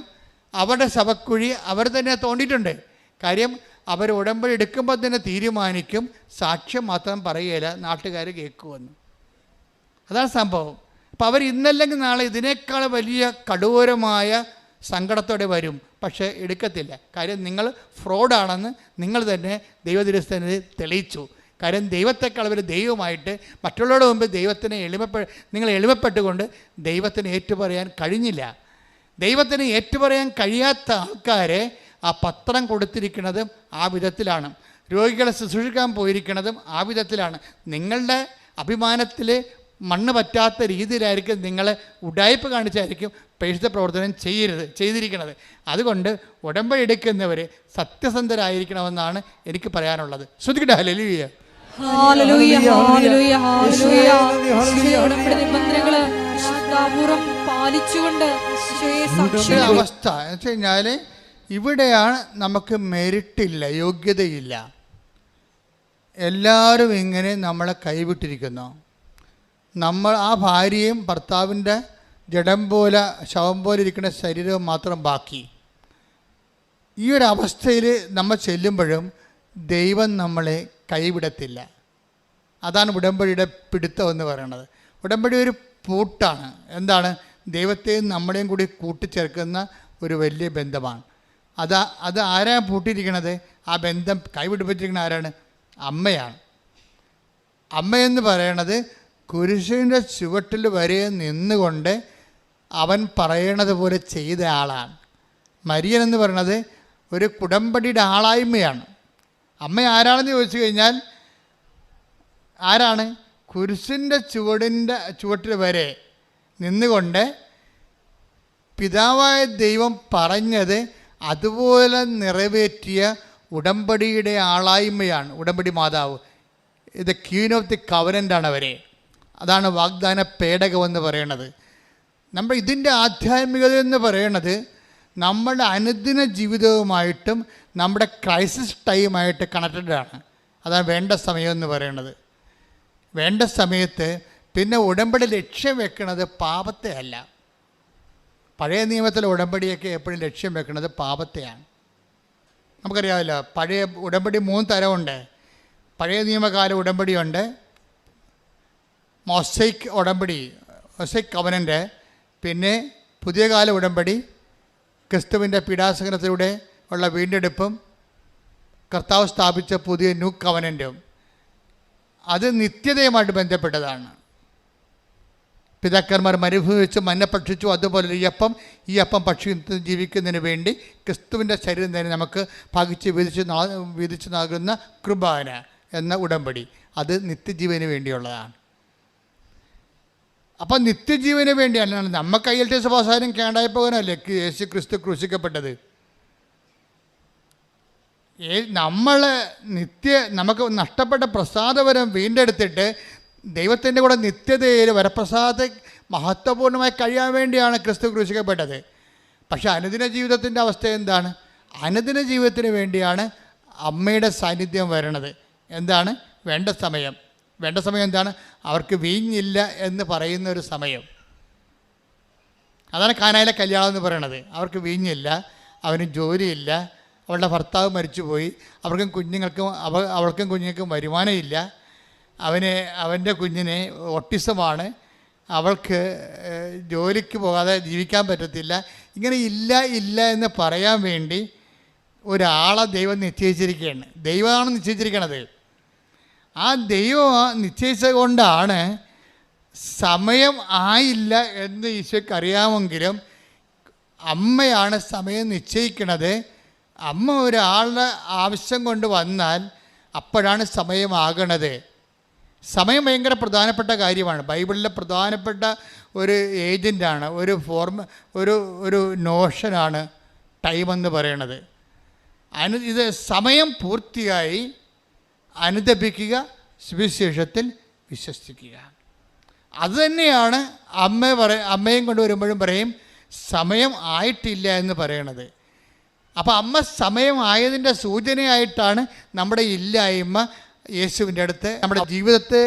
അവരുടെ ശവക്കുഴി അവർ തന്നെ തോണ്ടിയിട്ടുണ്ട്. കാര്യം അവർ ഉടമ്പടി എടുക്കുമ്പോൾ തന്നെ തീരുമാനിക്കും സാക്ഷ്യം മാത്രം പറയുകയില്ല, നാട്ടുകാർ കേൾക്കുമെന്ന്. അതാണ് സംഭവം. അപ്പോൾ അവർ ഇന്നല്ലെങ്കിൽ നാളെ ഇതിനേക്കാൾ വലിയ കടൂരമായ സങ്കടത്തോടെ വരും, പക്ഷേ എടുക്കത്തില്ല. കാര്യം നിങ്ങൾ ഫ്രോഡാണെന്ന് നിങ്ങൾ തന്നെ ദൈവദിവസത്തിന് തെളിയിച്ചു. കാര്യം ദൈവത്തെക്കാൾ ഒരു ദൈവമായിട്ട് മറ്റുള്ളവരുടെ മുമ്പ് ദൈവത്തിനെ നിങ്ങൾ എളിമപ്പെട്ടുകൊണ്ട് ദൈവത്തിന് ഏറ്റുപറയാൻ കഴിഞ്ഞില്ല. ദൈവത്തിന് ഏറ്റുപറയാൻ കഴിയാത്ത ആൾക്കാരെ ആ പത്രം കൊടുത്തിരിക്കുന്നതും ആ വിധത്തിലാണ്, രോഗികളെ ശുശ്രൂഷിക്കാൻ പോയിരിക്കുന്നതും ആ വിധത്തിലാണ്. നിങ്ങളുടെ അഭിമാനത്തിൽ മണ്ണ് പറ്റാത്ത രീതിയിലായിരിക്കും നിങ്ങൾ ഉഡായിപ്പ് കാണിച്ചായിരിക്കും പരിശുദ്ധ പ്രവർത്തനം ചെയ്തിരിക്കുന്നത്. അതുകൊണ്ട് ഉടമ്പടി എടുക്കുന്നവർ സത്യസന്ധരായിരിക്കണമെന്നാണ് എനിക്ക് പറയാനുള്ളത്. ശ്രദ്ധിക്കട്ടെ. ഹല്ലേലൂയ, ഹല്ലേലൂയ, ഹല്ലേലൂയ, ഹല്ലേലൂയ. ഉടമ്പടി നിബന്ധനകൾ വിശുദ്ധാപൂർവം പാലിച്ചുകൊണ്ട് അവസ്ഥ എന്ന് വെച്ച് കഴിഞ്ഞാൽ ഇവിടെയാണ് നമുക്ക് മെറിറ്റില്ല, യോഗ്യതയില്ല. എല്ലാവരും ഇങ്ങനെ നമ്മളെ കൈവിട്ടിരിക്കുന്നു. നമ്മൾ ആ ഭാര്യയും ഭർത്താവിൻ്റെ ജഡം പോലെ ശവം പോലെ ഇരിക്കുന്ന ശരീരവും മാത്രം ബാക്കി. ഈ ഒരു അവസ്ഥയിൽ നമ്മൾ ചെല്ലുമ്പോഴും ദൈവം നമ്മളെ കൈവിടത്തില്ല. അതാണ് ഉടമ്പടിയുടെ പിടുത്തം എന്ന് പറയുന്നത്. ഉടമ്പടി ഒരു പൂട്ടാണ്. എന്താണ്? ദൈവത്തെയും നമ്മളെയും കൂടി കൂട്ടിച്ചേർക്കുന്ന ഒരു വലിയ ബന്ധമാണ്. അത് ആരാ പൂട്ടിയിരിക്കണത്? ആ ബന്ധം കൈവിടിപ്പിച്ചിരിക്കുന്ന ആരാണ്? അമ്മയാണ്. അമ്മയെന്ന് പറയണത് കുരിശിൻ്റെ ചുവട്ടിൽ വരെ നിന്നുകൊണ്ട് അവൻ പറയണത് പോലെ ചെയ്ത ആളാണ്. മരിയൻ എന്ന് പറയുന്നത് ഒരു ഉടമ്പടിയുടെ ആളായ്മയാണ്. അമ്മ ആരാണെന്ന് ചോദിച്ചു കഴിഞ്ഞാൽ ആരാണ്? കുരിശിൻ്റെ ചുവട്ടിൽ വരെ നിന്നുകൊണ്ട് പിതാവായ ദൈവം പറഞ്ഞത് അതുപോലെ നിറവേറ്റിയ ഉടമ്പടിയുടെ ആളായ്മയാണ് ഉടമ്പടി മാതാവ്. ഇത് ക്വീൻ ഓഫ് ദി കവനൻ്റാണ് അവരെ. അതാണ് വാഗ്ദാന പേടകമെന്ന് പറയണത്. നമ്മൾ ഇതിൻ്റെ ആധ്യാത്മികത എന്ന് പറയണത് നമ്മുടെ അനുദിന ജീവിതവുമായിട്ടും നമ്മുടെ ക്രൈസിസ് ടൈമായിട്ട് കണക്റ്റഡാണ്. അതാണ് വേണ്ട സമയം എന്ന് പറയണത്. വേണ്ട സമയത്ത് പിന്നെ ഉടമ്പടി ലക്ഷ്യം വെക്കുന്നത് പാപത്തെ അല്ല. പഴയ നിയമത്തിലെ ഉടമ്പടിയൊക്കെ എപ്പോഴും ലക്ഷ്യം വെക്കുന്നത് പാപത്തെയാണ്. നമുക്കറിയാമല്ലോ, പഴയ ഉടമ്പടി 3 തരമുണ്ട്. പഴയ നിയമകാല ഉടമ്പടിയുണ്ട്, മൊസൈക്ക് ഉടമ്പടി, മൊസൈക്ക് കവനൻ്റ്. പിന്നെ പുതിയ കാല ഉടമ്പടി, ക്രിസ്തുവിൻ്റെ പീഡാസഹനത്തിലൂടെ ഉള്ള വീണ്ടെടുപ്പും കർത്താവ് സ്ഥാപിച്ച പുതിയ ന്യൂ കവനൻറ്റും. അത് നിത്യതയുമായിട്ട് ബന്ധപ്പെട്ടതാണ്. പിതാക്കന്മാർ മരുഭൂമി വെച്ച് മന്ന ഭക്ഷിച്ചു, അതുപോലെ ഈ അപ്പം ഭക്ഷിച്ച് ജീവിക്കുന്നതിന് വേണ്ടി ക്രിസ്തുവിൻ്റെ ശരീരം തന്നെ നമുക്ക് ഭക്ഷിച്ച് വിധിച്ച് നൽകുന്ന കൃപാന എന്ന ഉടമ്പടി, അത് നിത്യജീവന് വേണ്ടിയുള്ളതാണ്. അപ്പം നിത്യജീവന് വേണ്ടിയാണ്. നമുക്ക് കയ്യിലത്തെ സഭാസാരം കേണ്ടായി പോകാനല്ലേ യേശു ക്രിസ്തു ക്രൂശിക്കപ്പെട്ടത്. നമുക്ക് നഷ്ടപ്പെട്ട പ്രസാദവരം വീണ്ടെടുത്തിട്ട് ദൈവത്തിൻ്റെ കൂടെ നിത്യതയിൽ വരപ്രസാദത്തെ മഹത്വപൂർണ്ണമായി കഴിയാൻ വേണ്ടിയാണ് ക്രിസ്തു ക്രൂശിക്കപ്പെട്ടത്. പക്ഷേ അനുദിന ജീവിതത്തിൻ്റെ അവസ്ഥ എന്താണ്? അനുദിന ജീവിതത്തിന് വേണ്ടിയാണ് അമ്മയുടെ സാന്നിധ്യം വരണത്. എന്താണ്? വേണ്ട സമയം. വേണ്ട സമയം എന്താണ്? അവർക്ക് വീഞ്ഞില്ല എന്ന് പറയുന്ന ഒരു സമയം. അതാണ് കാനായിലെ കല്യാണം എന്ന് പറയണത്. അവർക്ക് വീഞ്ഞില്ല, അവന് ജോലിയില്ല, അവളുടെ ഭർത്താവ് മരിച്ചുപോയി, അവൾക്കും കുഞ്ഞുങ്ങൾക്കും വരുമാനമില്ല, അവൻ്റെ കുഞ്ഞിന് ഓട്ടിസമാണ്, അവൾക്ക് ജോലിക്ക് പോകാതെ ജീവിക്കാൻ പറ്റത്തില്ല. ഇങ്ങനെ ഇല്ല എന്ന് പറയാൻ വേണ്ടി ഒരാളെ ദൈവം നിശ്ചയിച്ചിരിക്കുകയാണ്. ദൈവമാണ് നിശ്ചയിച്ചിരിക്കണത്. ആ ദൈവം നിശ്ചയിച്ചത് കൊണ്ടാണ് സമയം ആയില്ല എന്ന് ഈശോയ്ക്ക് അറിയാമെങ്കിലും അമ്മയാണ് സമയം നിശ്ചയിക്കണത്. അമ്മ ഒരാളുടെ ആവശ്യം കൊണ്ട് വന്നാൽ അപ്പോഴാണ് സമയമാകണത്. സമയം ഭയങ്കര പ്രധാനപ്പെട്ട കാര്യമാണ്. ബൈബിളിലെ പ്രധാനപ്പെട്ട ഒരു ഏജൻ്റാണ്, ഒരു നോഷനാണ് ടൈമെന്ന് പറയണത്. ഇത് സമയം പൂർത്തിയായി അനുദപിക്കുക, സുവിശേഷത്തിൽ വിശ്വസിക്കുക. അതുതന്നെയാണ് അമ്മയും കൊണ്ട് വരുമ്പോഴും പറയും സമയം ആയിട്ടില്ല എന്ന് പറയണത്. അപ്പോൾ അമ്മ സമയം ആയതിൻ്റെ സൂചനയായിട്ടാണ് നമ്മുടെ ഇല്ലായ്മ യേശുവിൻ്റെ അടുത്ത് നമ്മുടെ ജീവിതത്തെ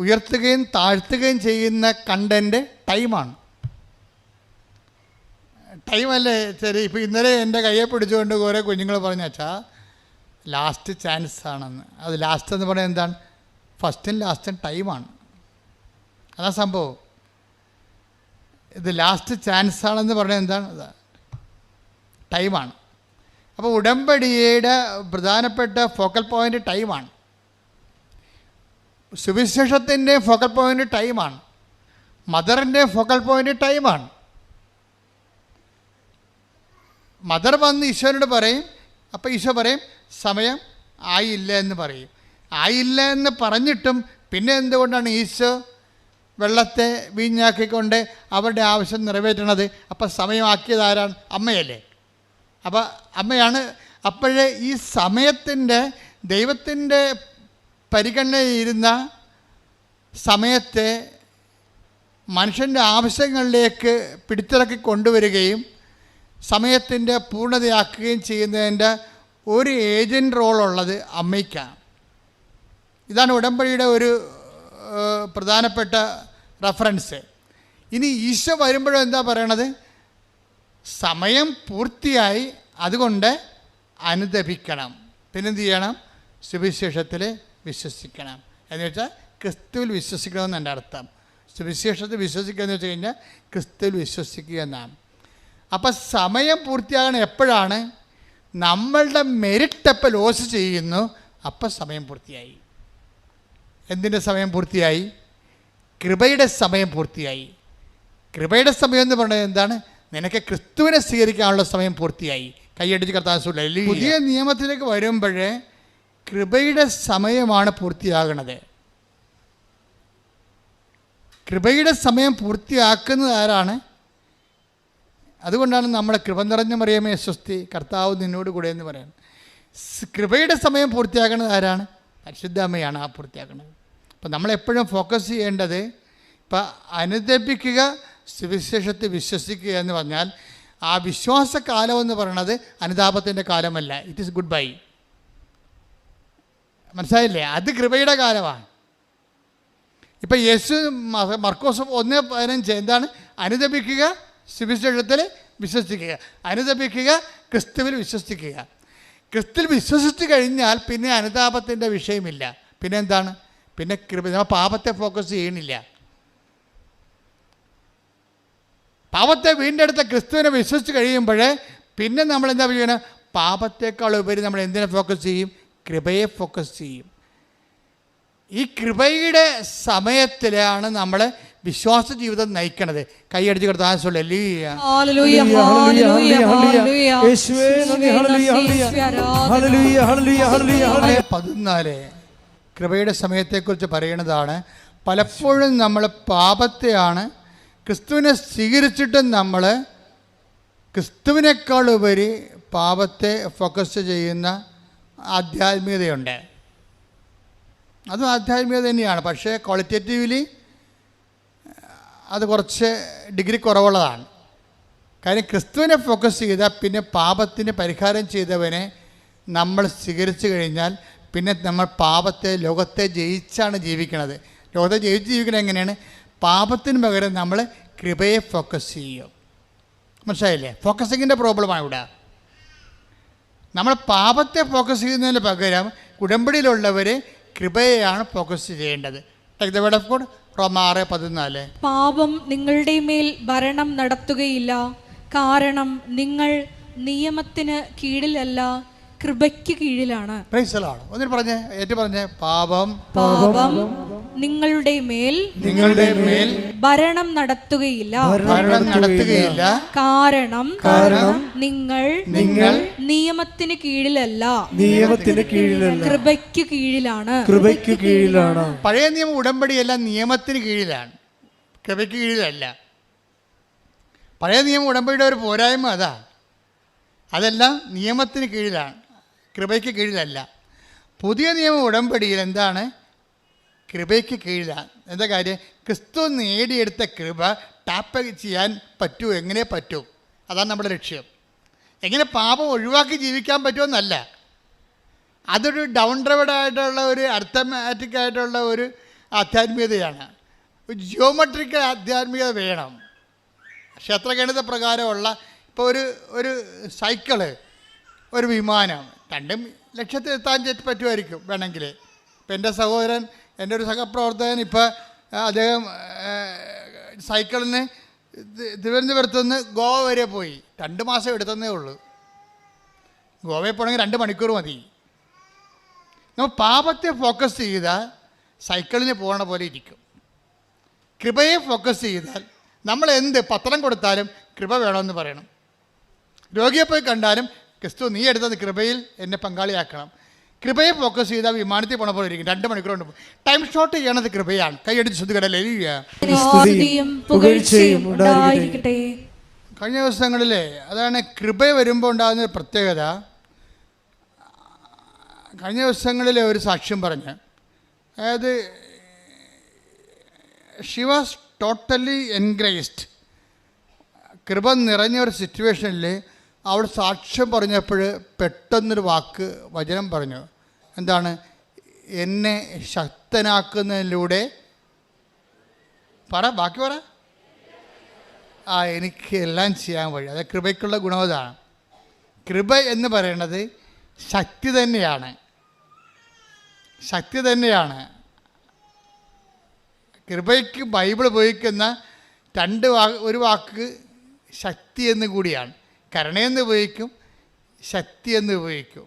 ഉയർത്തുകയും താഴ്ത്തുകയും ചെയ്യുന്ന കണ്ടൻ്റ് ടൈമാണ്. ടൈമല്ലേ? ശരി, ഇപ്പോൾ ഇന്നലെ എൻ്റെ കയ്യെ പിടിച്ചുകൊണ്ട് കുറേ കുഞ്ഞുങ്ങൾ പറഞ്ഞു, അച്ഛാ ലാസ്റ്റ് ചാൻസ് ആണെന്ന്. അത് ലാസ്റ്റ് എന്ന് പറയുന്നത് എന്താണ്? ഫസ്റ്റും ലാസ്റ്റും ടൈമാണ്. അതാ സംഭവം. ഇത് ലാസ്റ്റ് ചാൻസ് ആണെന്ന് പറയുന്നത് എന്താണ്? ടൈമാണ്. അപ്പോൾ ഉടമ്പടിയുടെ പ്രധാനപ്പെട്ട ഫോക്കൽ പോയിൻ്റ് ടൈമാണ്. സുവിശേഷത്തിൻ്റെ ഫോക്കൽ പോയിൻ്റ് ടൈമാണ്. മദറിൻ്റെ ഫോക്കൽ പോയിൻ്റ് ടൈമാണ്. മദർ വന്ന് ഈശോനോട് പറയും, അപ്പോൾ ഈശോ പറയും സമയം ആയില്ല എന്ന് പറയും. ആയില്ല എന്ന് പറഞ്ഞിട്ടും പിന്നെ എന്തുകൊണ്ടാണ് ഈശോ വെള്ളത്തെ വീഞ്ഞാക്കിക്കൊണ്ട് അവരുടെ ആവശ്യം നിറവേറ്റണത്? അപ്പം സമയമാക്കിയത് ആരാണ്? അമ്മയല്ലേ? അപ്പോൾ അമ്മയാണ്. അപ്പോഴേ ഈ സമയത്തിൻ്റെ ദൈവത്തിൻ്റെ പരിഗണനയിരുന്ന സമയത്തെ മനുഷ്യൻ്റെ ആവശ്യങ്ങളിലേക്ക് പിടിച്ചിറക്കി കൊണ്ടുവരികയും സമയത്തിൻ്റെ പൂർണ്ണതയാക്കുകയും ചെയ്യുന്നതിൻ്റെ ഒരു ഏജൻറ് റോളുള്ളത് അമ്മയ്ക്കാണ്. ഇതാണ് ഉടമ്പടിയുടെ ഒരു പ്രധാനപ്പെട്ട റെഫറൻസ്. ഇനി ഈശോ വരുമ്പോഴും എന്താ പറയണത്? സമയം പൂർത്തിയായി, അതുകൊണ്ട് അനുദപിക്കണം. പിന്നെന്ത് ചെയ്യണം? സുവിശേഷത്തിൽ വിശ്വസിക്കണം. എന്ന് വെച്ചാൽ ക്രിസ്തുവിൽ വിശ്വസിക്കണമെന്ന് എൻ്റെ അർത്ഥം. സുവിശേഷത്തിൽ വിശ്വസിക്കുക എന്ന് വെച്ച് കഴിഞ്ഞാൽ ക്രിസ്തുവിൽ വിശ്വസിക്കുക എന്നാണ്. അപ്പം സമയം പൂർത്തിയാകണം എപ്പോഴാണ്? നമ്മളുടെ മെരിറ്റ് എപ്പോൾ ലോസ് ചെയ്യുന്നു അപ്പം സമയം പൂർത്തിയായി. എന്തിൻ്റെ സമയം പൂർത്തിയായി? കൃപയുടെ സമയം പൂർത്തിയായി. കൃപയുടെ സമയം എന്ന് പറയുന്നത് എന്താണ്? നിനക്ക് ക്രിസ്തുവിനെ സ്വീകരിക്കാനുള്ള സമയം പൂർത്തിയായി. കൈയടിച്ച് കർത്താവ്. പുതിയ നിയമത്തിലേക്ക് വരുമ്പോഴേ കൃപയുടെ സമയമാണ് പൂർത്തിയാകണത്. കൃപയുടെ സമയം പൂർത്തിയാക്കുന്നത് ആരാണ്? അതുകൊണ്ടാണ് നമ്മളെ കൃപ നിറഞ്ഞ മറിയമേ സ്വസ്തി, കർത്താവ് നിന്നോട് കൂടെ എന്ന് പറയുന്നത്. കൃപയുടെ സമയം പൂർത്തിയാക്കുന്നത് ആരാണ്? പരിശുദ്ധ അമ്മയാണ് ആ പൂർത്തിയാക്കുന്നത്. അപ്പം നമ്മളെപ്പോഴും ഫോക്കസ് ചെയ്യേണ്ടത് ഇപ്പം അനുദപിക്കുക, സുവിശേഷത്തിൽ വിശ്വസിക്കുക എന്ന് പറഞ്ഞാൽ ആ വിശ്വാസകാലം എന്ന് പറയുന്നത് അനുതാപത്തിൻ്റെ കാലമല്ല. It is goodbye. മനസ്സിലായില്ലേ? അത് കൃപയുടെ കാലമാണ്. ഇപ്പം യേശു മർക്കോസ് 1:15 എന്താണ്? അനുദപിക്കുക, സുവിശേഷത്തിൽ വിശ്വസിക്കുക. അനുദപിക്കുക, ക്രിസ്തുവിൽ വിശ്വസിക്കുക. ക്രിസ്തുവിൽ വിശ്വസിച്ച് കഴിഞ്ഞാൽ പിന്നെ അനുതാപത്തിൻ്റെ വിഷയമില്ല. പിന്നെ എന്താണ്? പിന്നെ കൃപ. നമ്മൾ പാപത്തെ ഫോക്കസ് ചെയ്യണില്ല. പാപത്തെ വീണ്ടെടുത്ത ക്രിസ്തുവിനെ വിശ്വസിച്ച് കഴിയുമ്പോൾ പിന്നെ നമ്മൾ എന്താ ചെയ്യണം? പാപത്തേക്കാൾ ഉപരി നമ്മൾ എന്തിനെ ഫോക്കസ് ചെയ്യും? കൃപയെ ഫോക്കസ് ചെയ്യും. ഈ കൃപയുടെ സമയത്തിലാണ് നമ്മൾ വിശ്വാസ ജീവിതം നയിക്കണത്. കൈയടിച്ച് കർത്താവേ 14 കൃപയുടെ സമയത്തെക്കുറിച്ച് പറയണതാണ്. പലപ്പോഴും നമ്മൾ പാപത്തെയാണ്, ക്രിസ്തുവിനെ സ്വീകരിച്ചിട്ടും നമ്മൾ ക്രിസ്തുവിനേക്കാൾ ഉപരി പാപത്തെ ഫോക്കസ് ചെയ്യുന്ന ആധ്യാത്മികതയുണ്ട്. അതും ആധ്യാത്മികത തന്നെയാണ്. പക്ഷേ ക്വാളിറ്റേറ്റീവ്ലി അത് കുറച്ച് ഡിഗ്രി കുറവുള്ളതാണ്. കാര്യം ക്രിസ്തുവിനെ ഫോക്കസ് ചെയ്താൽ പിന്നെ പാപത്തിന് പരിഹാരം ചെയ്തവനെ നമ്മൾ സ്വീകരിച്ചു കഴിഞ്ഞാൽ പിന്നെ നമ്മൾ പാപത്തെ, ലോകത്തെ ജയിച്ചാണ് ജീവിക്കണത്. ലോകത്തെ ജയിച്ച് ജീവിക്കണത് എങ്ങനെയാണ്? പാപത്തിന് പകരം നമ്മൾ കൃപയെ ഫോക്കസ് ചെയ്യും. മനസ്സിലായില്ലേ? ഫോക്കസിങ്ങിൻ്റെ പ്രോബ്ലമാണ് ഇവിടെ. നമ്മൾ പാപത്തെ ഫോക്കസ് ചെയ്യുന്നതിന് പകരം ഉടമ്പടിയിലുള്ളവർ കൃപയെയാണ് ഫോക്കസ് ചെയ്യേണ്ടത്. റോമ 6:14 പാപം നിങ്ങളുടെ മേൽ ഭരണം നടത്തുകയില്ല, കാരണം നിങ്ങൾ നിയമത്തിന് കീഴിലല്ല, കൃപയ്ക്ക് കീഴിലാണ്. ഒന്നിന് പറഞ്ഞേ, ഏറ്റു പറഞ്ഞേ. പാപം നിങ്ങളുടെ മേൽ ഭരണം നടത്തുകയില്ല, കാരണം നിങ്ങൾ നിയമത്തിന് കീഴിലല്ല, കൃപയ്ക്ക് കീഴിലാണ്. പഴയ നിയമ ഉടമ്പടിയെല്ലാം നിയമത്തിന് കീഴിലാണ്, കൃപയ്ക്ക് കീഴിലല്ല. പഴയ നിയമ ഉടമ്പടിയുടെ ഒരു പോരായ്മ അതെല്ലാം നിയമത്തിന് കീഴിലാണ്, കൃപയ്ക്ക് കീഴിലല്ല. പുതിയ നിയമ ഉടമ്പടിയിൽ എന്താണ്? കൃപയ്ക്ക് കീഴിലാണ്. എന്താ കാര്യം? ക്രിസ്തു നേടിയെടുത്ത കൃപ ടാപ്പ് ചെയ്യാൻ പറ്റൂ. എങ്ങനെ പറ്റൂ? അതാണ് നമ്മുടെ ലക്ഷ്യം. എങ്ങനെ പാപം ഒഴിവാക്കി ജീവിക്കാൻ പറ്റുമെന്നല്ല. അതൊരു ഡൗൺ റെവഡായിട്ടുള്ള ഒരു അർത്ഥമാറ്റിക് ആയിട്ടുള്ള ഒരു ആധ്യാത്മികതയാണ്. ഒരു ജിയോമെട്രിക്കൽ ആധ്യാത്മികത വേണം. ക്ഷേത്രഗണിത പ്രകാരമുള്ള ഇപ്പോൾ ഒരു സൈക്കിള്, ഒരു വിമാനം, രണ്ടും ലക്ഷ്യത്തിലെത്താൻ പറ്റുമായിരിക്കും വേണമെങ്കിൽ. ഇപ്പം എൻ്റെ സഹോദരൻ, എൻ്റെ ഒരു സഹപ്രവർത്തകൻ, ഇപ്പോൾ അദ്ദേഹം സൈക്കിളിന് തിരുവനന്തപുരത്ത് നിന്ന് ഗോവ വരെ പോയി. 2 മാസം എടുത്തതേ ഉള്ളൂ. ഗോവയിൽ പോകണമെങ്കിൽ 2 മണിക്കൂർ മതി. നമ്മൾ പാപത്തെ ഫോക്കസ് ചെയ്താൽ സൈക്കിളിന് പോകണ പോലെ ഇരിക്കും. കൃപയെ ഫോക്കസ് ചെയ്താൽ നമ്മൾ എന്ത് പത്രം കൊടുത്താലും കൃപ വേണമെന്ന് പറയണം. രോഗിയെ പോയി കണ്ടാലും ക്രിസ്തു നീ എടുത്തത് കൃപയിൽ എന്നെ പങ്കാളിയാക്കണം. കൃപയെ ഫോക്കസ് ചെയ്താൽ വിമാനത്തിൽ പോണ പോലെ ഇരിക്കും. 2 മണിക്കൂർ കൊണ്ട് ടൈം ഷോട്ട് ചെയ്യണത് കൃപയാണ്. കൈയടിച്ച് ശ്രദ്ധിക്കട്ടെ. കഴിഞ്ഞ ദിവസങ്ങളിലെ അതാണ് കൃപ വരുമ്പോൾ ഉണ്ടാകുന്ന പ്രത്യേകത. കഴിഞ്ഞ ദിവസങ്ങളിലെ ഒരു സാക്ഷ്യം പറഞ്ഞ്, അതായത് ഷി വാസ് ടോട്ടലി എൻഗ്രേസ്ഡ്. കൃപ നിറഞ്ഞ ഒരു സിറ്റുവേഷനിൽ അവൾ സാക്ഷ്യം പറഞ്ഞപ്പോൾ പെട്ടെന്നൊരു വചനം പറഞ്ഞു. എന്താണ്? എന്നെ ശക്തനാക്കുന്നതിലൂടെ ബാക്കി പറ. എനിക്ക് എല്ലാം ചെയ്യാൻ വഴി. അത് കൃപയ്ക്കുള്ള ഗുണവതാണ്. കൃപ എന്ന് പറയുന്നത് ശക്തി തന്നെയാണ്. കൃപയ്ക്ക് ബൈബിൾ ഉപയോഗിക്കുന്ന ഒരു വാക്ക് ശക്തി എന്ന് കൂടിയാണ്. കരുണയെന്ന് ഉപയോഗിക്കും, ശക്തി എന്ന് ഉപയോഗിക്കും.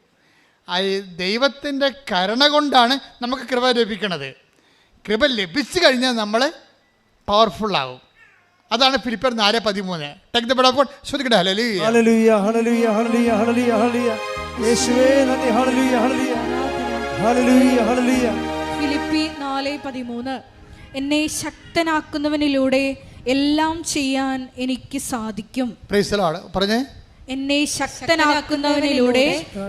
ദൈവത്തിൻ്റെ കരുണ കൊണ്ടാണ് നമുക്ക് കൃപ ലഭിക്കുന്നത്. കൃപ ലഭിച്ചു കഴിഞ്ഞാൽ നമ്മൾ പവർഫുള്ളാവും. അതാണ് ഫിലിപ്പിയർ 4:13. Take the word of God. ശ്രദ്ധിക്കട്ടെ. ഹല്ലേലൂയ ഹല്ലേലൂയ ഹല്ലേലൂയ ഹല്ലേലൂയ ഹല്ലേലൂയ ഹല്ലേലൂയ. യേശുവേ നന്ദി. ഹല്ലേലൂയ ഹല്ലേലൂയ ഹല്ലേലൂയ ഹല്ലേലൂയ. ഫിലിപ്പി 4:13 എന്നെ ശക്തനാക്കുന്നവനിലൂടെ എല്ലാം ചെയ്യാൻ എനിക്ക് സാധിക്കും. Praise the Lord. പറഞ്ഞേ. എന്നെ ശക്തനാക്കുന്നവനിലൂടെ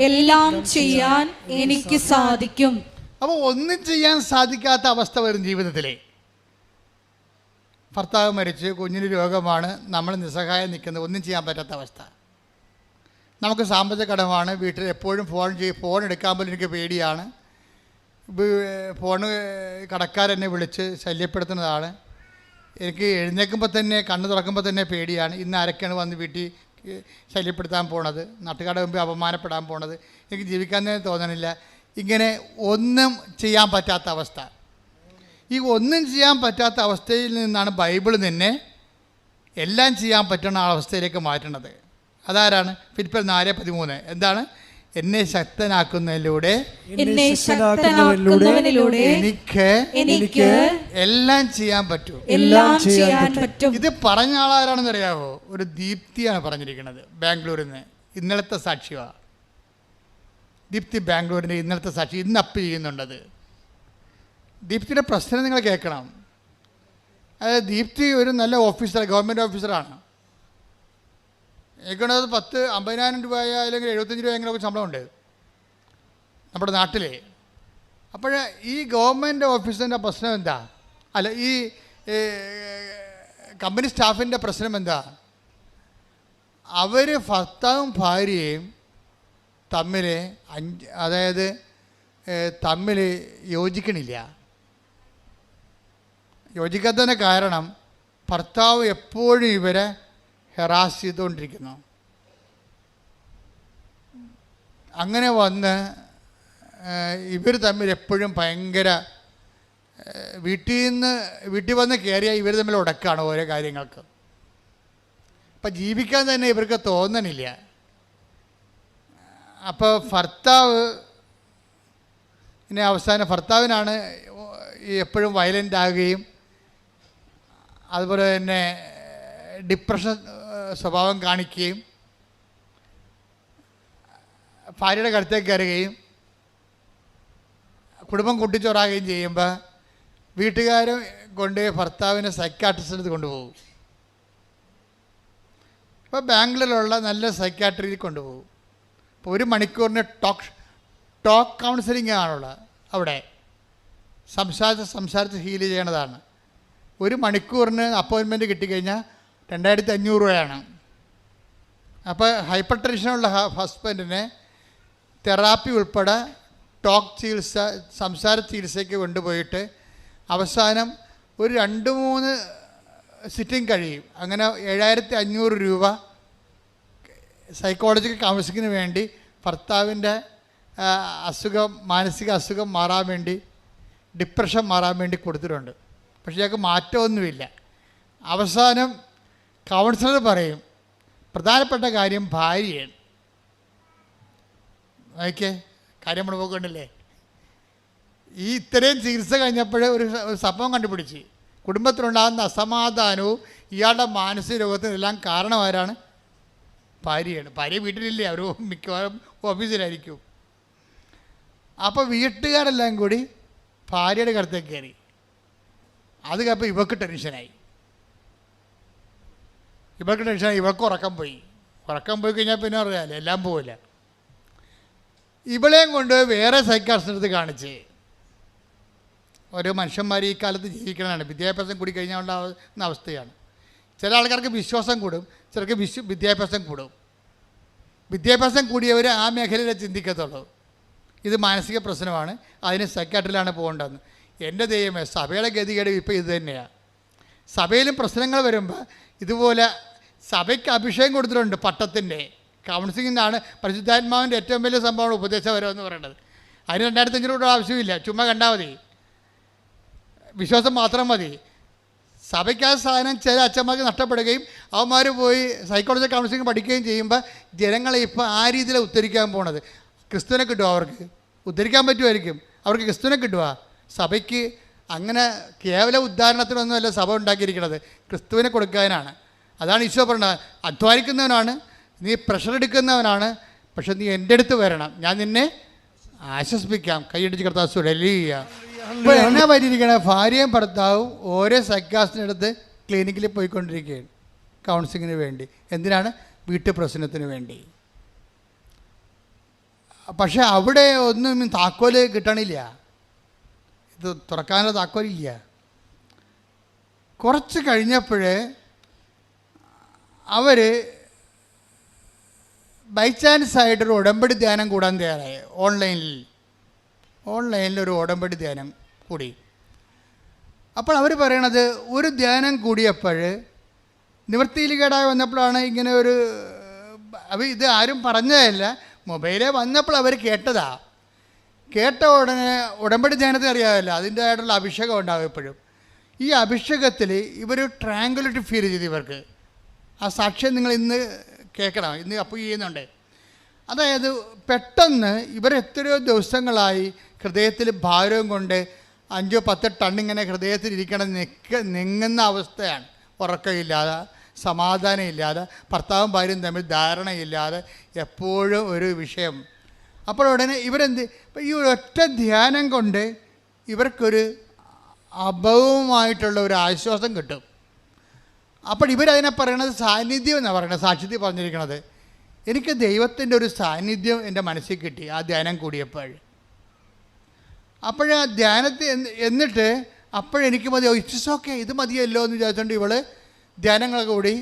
എല്ലാം ചെയ്യാൻ എനിക്ക് സാധിക്കും. അപ്പോൾ ഒന്നും ചെയ്യാൻ സാധിക്കാത്ത അവസ്ഥ വരും ജീവിതത്തിലെ. ഭർത്താവ് മരിച്ച്, കുഞ്ഞിന് രോഗമാണ്, നമ്മൾ നിസ്സഹായം നിൽക്കുന്നത്, ഒന്നും ചെയ്യാൻ പറ്റാത്ത അവസ്ഥ. നമുക്ക് സാമ്പത്തിക കടമാണ്, വീട്ടിൽ എപ്പോഴും ഫോൺ എടുക്കാൻ പോലും എനിക്ക് പേടിയാണ്. ഫോണ് കടക്കാരെന്നെ വിളിച്ച് ശല്യപ്പെടുത്തുന്നതാണ്. എനിക്ക് എഴുന്നേൽക്കുമ്പോൾ തന്നെ, കണ്ണ് തുറക്കുമ്പോൾ തന്നെ പേടിയാണ്. ഇന്ന് ആരൊക്കെയാണ് വന്ന് വീട്ടിൽ ശല്യപ്പെടുത്താൻ പോണത്, നാട്ടുകാരുടെ മുമ്പ് അപമാനപ്പെടാൻ പോണത്, എനിക്ക് ജീവിക്കാൻ തന്നെ തോന്നണില്ല. ഇങ്ങനെ ഒന്നും ചെയ്യാൻ പറ്റാത്ത അവസ്ഥ. ഈ ഒന്നും ചെയ്യാൻ പറ്റാത്ത അവസ്ഥയിൽ നിന്നാണ് ബൈബിൾ നിന്നെ എല്ലാം ചെയ്യാൻ പറ്റുന്ന അവസ്ഥയിലേക്ക് മാറ്റുന്നത്. അതാരാണ്? ഫിലിപ്പിയർ 4:13. എന്താണ്? എന്നെ ശക്തനാക്കുന്നതിലൂടെ എനിക്ക് എല്ലാം ചെയ്യാൻ പറ്റും. ഇത് പറഞ്ഞ ആളാരാണെന്ന് അറിയാമോ? ഒരു ദീപ്തിയാണ് പറഞ്ഞിരിക്കുന്നത്, ബാംഗ്ലൂരിൽ നിന്ന്. ഇന്നലത്തെ സാക്ഷിയാണ് ദീപ്തി. ബാംഗ്ലൂരിൻ്റെ ഇന്നലത്തെ സാക്ഷി ഇന്ന് അപ്പ് ചെയ്യുന്നുണ്ടത്. ദീപ്തിയുടെ പ്രശ്നം നിങ്ങൾ കേൾക്കണം. അതായത് ദീപ്തി ഒരു നല്ല ഓഫീസർ, ഗവൺമെൻറ് ഓഫീസറാണ്. എനിക്കുള്ളത് 50,000 രൂപയോ അല്ലെങ്കിൽ 75 രൂപ എങ്ങനെയൊക്കെ ശമ്പളമുണ്ട് നമ്മുടെ നാട്ടിൽ. അപ്പോൾ ഈ ഗവൺമെൻറ് ഓഫീസറിൻ്റെ പ്രശ്നം എന്താ? അല്ല, ഈ കമ്പനി സ്റ്റാഫിൻ്റെ പ്രശ്നം എന്താ? അവർ ഭർത്താവും ഭാര്യയും തമ്മിൽ യോജിക്കണില്ല. യോജിക്കാത്തതിന് കാരണം ഭർത്താവ് എപ്പോഴും ഇവരെ ഹെറാസ് ചെയ്തുകൊണ്ടിരിക്കുന്നു. അങ്ങനെ വന്ന് ഇവർ തമ്മിൽ എപ്പോഴും ഭയങ്കര വീട്ടിൽ വന്ന് കയറിയാൽ ഇവർ തമ്മിൽ ഉടക്കാണ് ഓരോ കാര്യങ്ങൾക്ക്. അപ്പം ജീവിക്കാൻ തന്നെ ഇവർക്ക് തോന്നണില്ല. അപ്പോൾ ഭർത്താവിനാണ് എപ്പോഴും വയലൻ്റ് ആകുകയും അതുപോലെ തന്നെ ഡിപ്രഷൻ സ്വഭാവം കാണിക്കുകയും ഭാര്യയുടെ കഴുത്തേക്ക് കയറുകയും കുടുംബം കുട്ടിച്ചോറാകുകയും ചെയ്യുമ്പോൾ വീട്ടുകാരും കൊണ്ട് ഭർത്താവിനെ സൈക്കാട്രിസ്റ്റിന് കൊണ്ടുപോകും. ഇപ്പോൾ ബാംഗ്ലൂരിലുള്ള നല്ല സൈക്കാട്രിയിൽ കൊണ്ടുപോകും. ഇപ്പോൾ 1 മണിക്കൂറിന് ടോക്ക് കൗൺസിലിംഗ് ആണുള്ളത്. അവിടെ സംസാരിച്ച് ഹീൽ ചെയ്യണതാണ്. 1 മണിക്കൂറിന് അപ്പോയിൻമെൻറ്റ് കിട്ടിക്കഴിഞ്ഞാൽ 2,500 രൂപയാണ്. അപ്പോൾ ഹൈപ്പർ ടെൻഷനുള്ള ഹസ്ബൻഡിനെ തെറാപ്പി ഉൾപ്പെടെ ടോക്ക് ചികിത്സ, സംസാര ചികിത്സയ്ക്ക് കൊണ്ടുപോയിട്ട് അവസാനം ഒരു 2-3 സിറ്റിംഗ് കഴിയും. അങ്ങനെ 7,500 രൂപ സൈക്കോളജിക്കൽ കൗൺസിലിങ്ങിന് വേണ്ടി ഭർത്താവിൻ്റെ മാനസിക അസുഖം മാറാൻ വേണ്ടി, ഡിപ്രഷൻ മാറാൻ വേണ്ടി കൊടുത്തിട്ടുണ്ട്. പക്ഷേ ഞങ്ങൾക്ക് മാറ്റമൊന്നുമില്ല. അവസാനം കൗൺസിലർ പറയും പ്രധാനപ്പെട്ട കാര്യം ഭാര്യയാണ്. ഓക്കെ, കാര്യം നമ്മൾ പോകണ്ടല്ലേ. ഈ ഇത്രയും ചികിത്സ കഴിഞ്ഞപ്പോൾ ഒരു സംഭവം കണ്ടുപിടിച്ച് കുടുംബത്തിലുണ്ടാകുന്ന അസമാധാനവും ഇയാളുടെ മാനസിക രോഗത്തിനെല്ലാം കാരണമാരാണ്? ഭാര്യയാണ്. ഭാര്യ വീട്ടിലില്ലേ, അവർ മിക്കവാറും ഓഫീസിലായിരിക്കും. അപ്പോൾ വീട്ടുകാരെല്ലാം കൂടി ഭാര്യയുടെ കടുത്തേക്ക് കയറി. അത് കഴിഞ്ഞപ്പോൾ ഇവർക്ക് ടെൻഷനായി. ഇവൾക്ക് ഉറക്കം പോയി കഴിഞ്ഞാൽ പിന്നെ അറിയാമല്ലോ, എല്ലാം പോവില്ല. ഇവളെയും കൊണ്ട് വേറെ സൈക്കാട്രിസ്റ്റിനടുത്ത് കാണിച്ച്. ഓരോ മനുഷ്യന്മാർ ഈ കാലത്ത് ജീവിക്കണതാണ്. വിദ്യാഭ്യാസം കൂടി കഴിഞ്ഞാൽ ഉണ്ടാകുന്ന അവസ്ഥയാണ്. ചില ആൾക്കാർക്ക് വിശ്വാസം കൂടും, ചിലർക്ക് വിദ്യാഭ്യാസം കൂടും. വിദ്യാഭ്യാസം കൂടിയവർ ആ മേഖലയിലെ ചിന്തിക്കത്തുള്ളൂ. ഇത് മാനസിക പ്രശ്നമാണ്, അതിന് സൈക്കാട്രിയിലാണ് പോകേണ്ടതെന്ന്. എൻ്റെ ദൈവമേ, സഭയുടെ ഗതികേട് ഇപ്പോൾ ഇത് തന്നെയാണ്. സഭയിലും പ്രശ്നങ്ങൾ വരുമ്പോൾ ഇതുപോലെ സഭയ്ക്ക് അഭിഷേകം കൊടുത്തിട്ടുണ്ട്. പട്ടത്തിൻ്റെ കൗൺസിലിംഗിനാണ് പരിശുദ്ധാത്മാവിൻ്റെ ഏറ്റവും വലിയ സംഭവമാണ് ഉപദേശപരം എന്ന് പറയുന്നത്. അതിന് 2,500 രൂപ ആവശ്യമില്ല, ചുമ്മാ കണ്ടാൽ മതി, വിശ്വാസം മാത്രം മതി. സഭയ്ക്ക് ആ സാധനം ചില അച്ഛന്മാർക്ക് നഷ്ടപ്പെടുകയും അവന്മാർ പോയി സൈക്കോളജി കൗൺസിലിംഗ് പഠിക്കുകയും ചെയ്യുമ്പോൾ ജനങ്ങളെ ഇപ്പോൾ ആ രീതിയിലാണ് ഉദ്ധരിക്കാൻ പോണത്. ക്രിസ്തുവിനെ കിട്ടുമോ? അവർക്ക് ഉദ്ധരിക്കാൻ പറ്റുമായിരിക്കും, അവർക്ക് ക്രിസ്തുവിനെ കിട്ടുക. സഭയ്ക്ക് അങ്ങനെ കേവല ഉദ്ധാരണത്തിനൊന്നുമല്ല സഭ ഉണ്ടാക്കിയിരിക്കുന്നത്, ക്രിസ്തുവിനെ കൊടുക്കാനാണ്. അതാണ് ഈശോ പറഞ്ഞത്, അധ്വാനിക്കുന്നവനാണ് നീ, പ്രഷർ എടുക്കുന്നവനാണ്, പക്ഷെ നീ എൻ്റെ അടുത്ത് വരണം, ഞാൻ നിന്നെ ആശ്വസിപ്പിക്കാം. കൈയടിച്ച് കർത്താവ് ഹല്ലേലൂയ. ഇപ്പോൾ എന്നാ പറ്റിയിരിക്കണേ, ഭാര്യയും ഭർത്താവും ഓരോ സൈക്കാസ്റ്റിനടുത്ത് ക്ലിനിക്കിൽ പോയിക്കൊണ്ടിരിക്കുകയാണ് കൗൺസിലിങ്ങിന് വേണ്ടി. എന്തിനാണ്? വീട്ടു പ്രശ്നത്തിന് വേണ്ടി. പക്ഷെ അവിടെ ഒന്നും താക്കോല് കിട്ടണില്ല, ഇത് തുറക്കാനുള്ള താക്കോലില്ല. കുറച്ച് കഴിഞ്ഞപ്പോൾ അവർ ബൈ ചാൻസ് ആയിട്ടൊരു ഉടമ്പടി ധ്യാനം കൂടാൻ തയ്യാറായി. ഓൺലൈനിലൊരു ഉടമ്പടി ധ്യാനം കൂടി. അപ്പോൾ അവർ പറയണത്, ഒരു ധ്യാനം കൂടിയപ്പോൾ നിവൃത്തിയിൽ കേടായി വന്നപ്പോഴാണ് ഇങ്ങനെ ഒരു, ഇത് ആരും പറഞ്ഞതല്ല, മൊബൈലേ വന്നപ്പോൾ അവർ കേട്ടതാ. കേട്ട ഉടനെ ഉടമ്പടി ധ്യാനത്തിന് അറിയാമല്ലോ, അതിൻ്റെതായിട്ടുള്ള അഭിഷേകം ഉണ്ടാകും എപ്പോഴും. ഈ അഭിഷേകത്തിൽ ഇവർ ട്രാങ്കുലിറ്റി ഫീൽ ചെയ്തു. ഇവർക്ക് ആ സാക്ഷ്യം നിങ്ങൾ ഇന്ന് കേൾക്കണം, ഇന്ന് അപ്പോൾ ചെയ്യുന്നുണ്ട്. അതായത് പെട്ടെന്ന് ഇവർ എത്രയോ ദിവസങ്ങളായി ഹൃദയത്തിൽ ഭാരവും കൊണ്ട് 5-10 ടൺ ഇങ്ങനെ ഹൃദയത്തിലിരിക്കണം, നിങ്ങുന്ന അവസ്ഥയാണ്. ഉറക്കമില്ലാതെ, സമാധാനമില്ലാതെ, ഭർത്താവും ഭാര്യയും തമ്മിൽ ധാരണയില്ലാതെ, എപ്പോഴും ഒരു വിഷയം. അപ്പോൾ ഉടനെ ഇവരെന്ത്, ഈ ഒറ്റ ധ്യാനം കൊണ്ട് ഇവർക്കൊരു അഭവമായിട്ടുള്ള ഒരു ആശ്വാസം കിട്ടും. അപ്പോൾ ഇവരതിനെ പറയണത് സാന്നിധ്യം എന്നാണ് പറയുന്നത്, സാക്ഷ്യത്തിൽ പറഞ്ഞിരിക്കണത്. എനിക്ക് ദൈവത്തിൻ്റെ ഒരു സാന്നിധ്യം എൻ്റെ മനസ്സിൽ കിട്ടി ആ ധ്യാനം കൂടിയപ്പോൾ. അപ്പോഴാ ധ്യാനത്തിൽ എന്നിട്ട് അപ്പോഴെനിക്ക് മതി, ഇറ്റ്സ് ഓക്കെ, ഇത് മതിയല്ലോ എന്ന് വിചാരിച്ചുകൊണ്ട് ഇവൾ ധ്യാനങ്ങളൊക്കെ കൂടി.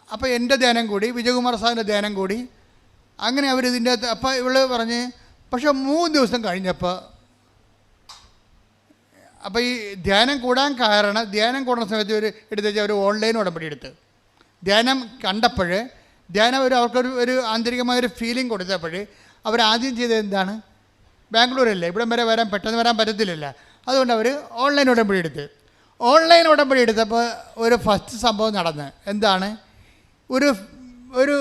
അപ്പോൾ എൻ്റെ ധ്യാനം കൂടി, വിജയകുമാർ സാറിൻ്റെ ധ്യാനം കൂടി. അങ്ങനെ അവരിതിൻ്റെ അകത്ത്, അപ്പോൾ ഇവൾ പറഞ്ഞ്, പക്ഷെ 3 ദിവസം കഴിഞ്ഞപ്പോൾ, അപ്പോൾ ഈ ധ്യാനം കൂടാൻ കാരണം, ധ്യാനം കൂടുന്ന സമയത്ത് ഒരു എടുത്ത് ഒരു ഓൺലൈൻ ഉടമ്പടി എടുത്ത് ധ്യാനം കണ്ടപ്പോൾ, ധ്യാനം അവർക്കൊരു ആന്തരികമായൊരു ഫീലിംഗ് കൊടുത്തപ്പോൾ അവരാദ്യം ചെയ്തത് എന്താണ്, ബാംഗ്ലൂരല്ലേ, ഇവിടം വരെ പെട്ടെന്ന് വരാൻ പറ്റത്തില്ലല്ലോ, അതുകൊണ്ട് അവർ ഓൺലൈൻ ഉടമ്പടി എടുത്ത്. ഓൺലൈൻ ഉടമ്പടി എടുത്തപ്പോൾ ഒരു ഫസ്റ്റ് സംഭവം നടന്ന് എന്താണ്, ഒരു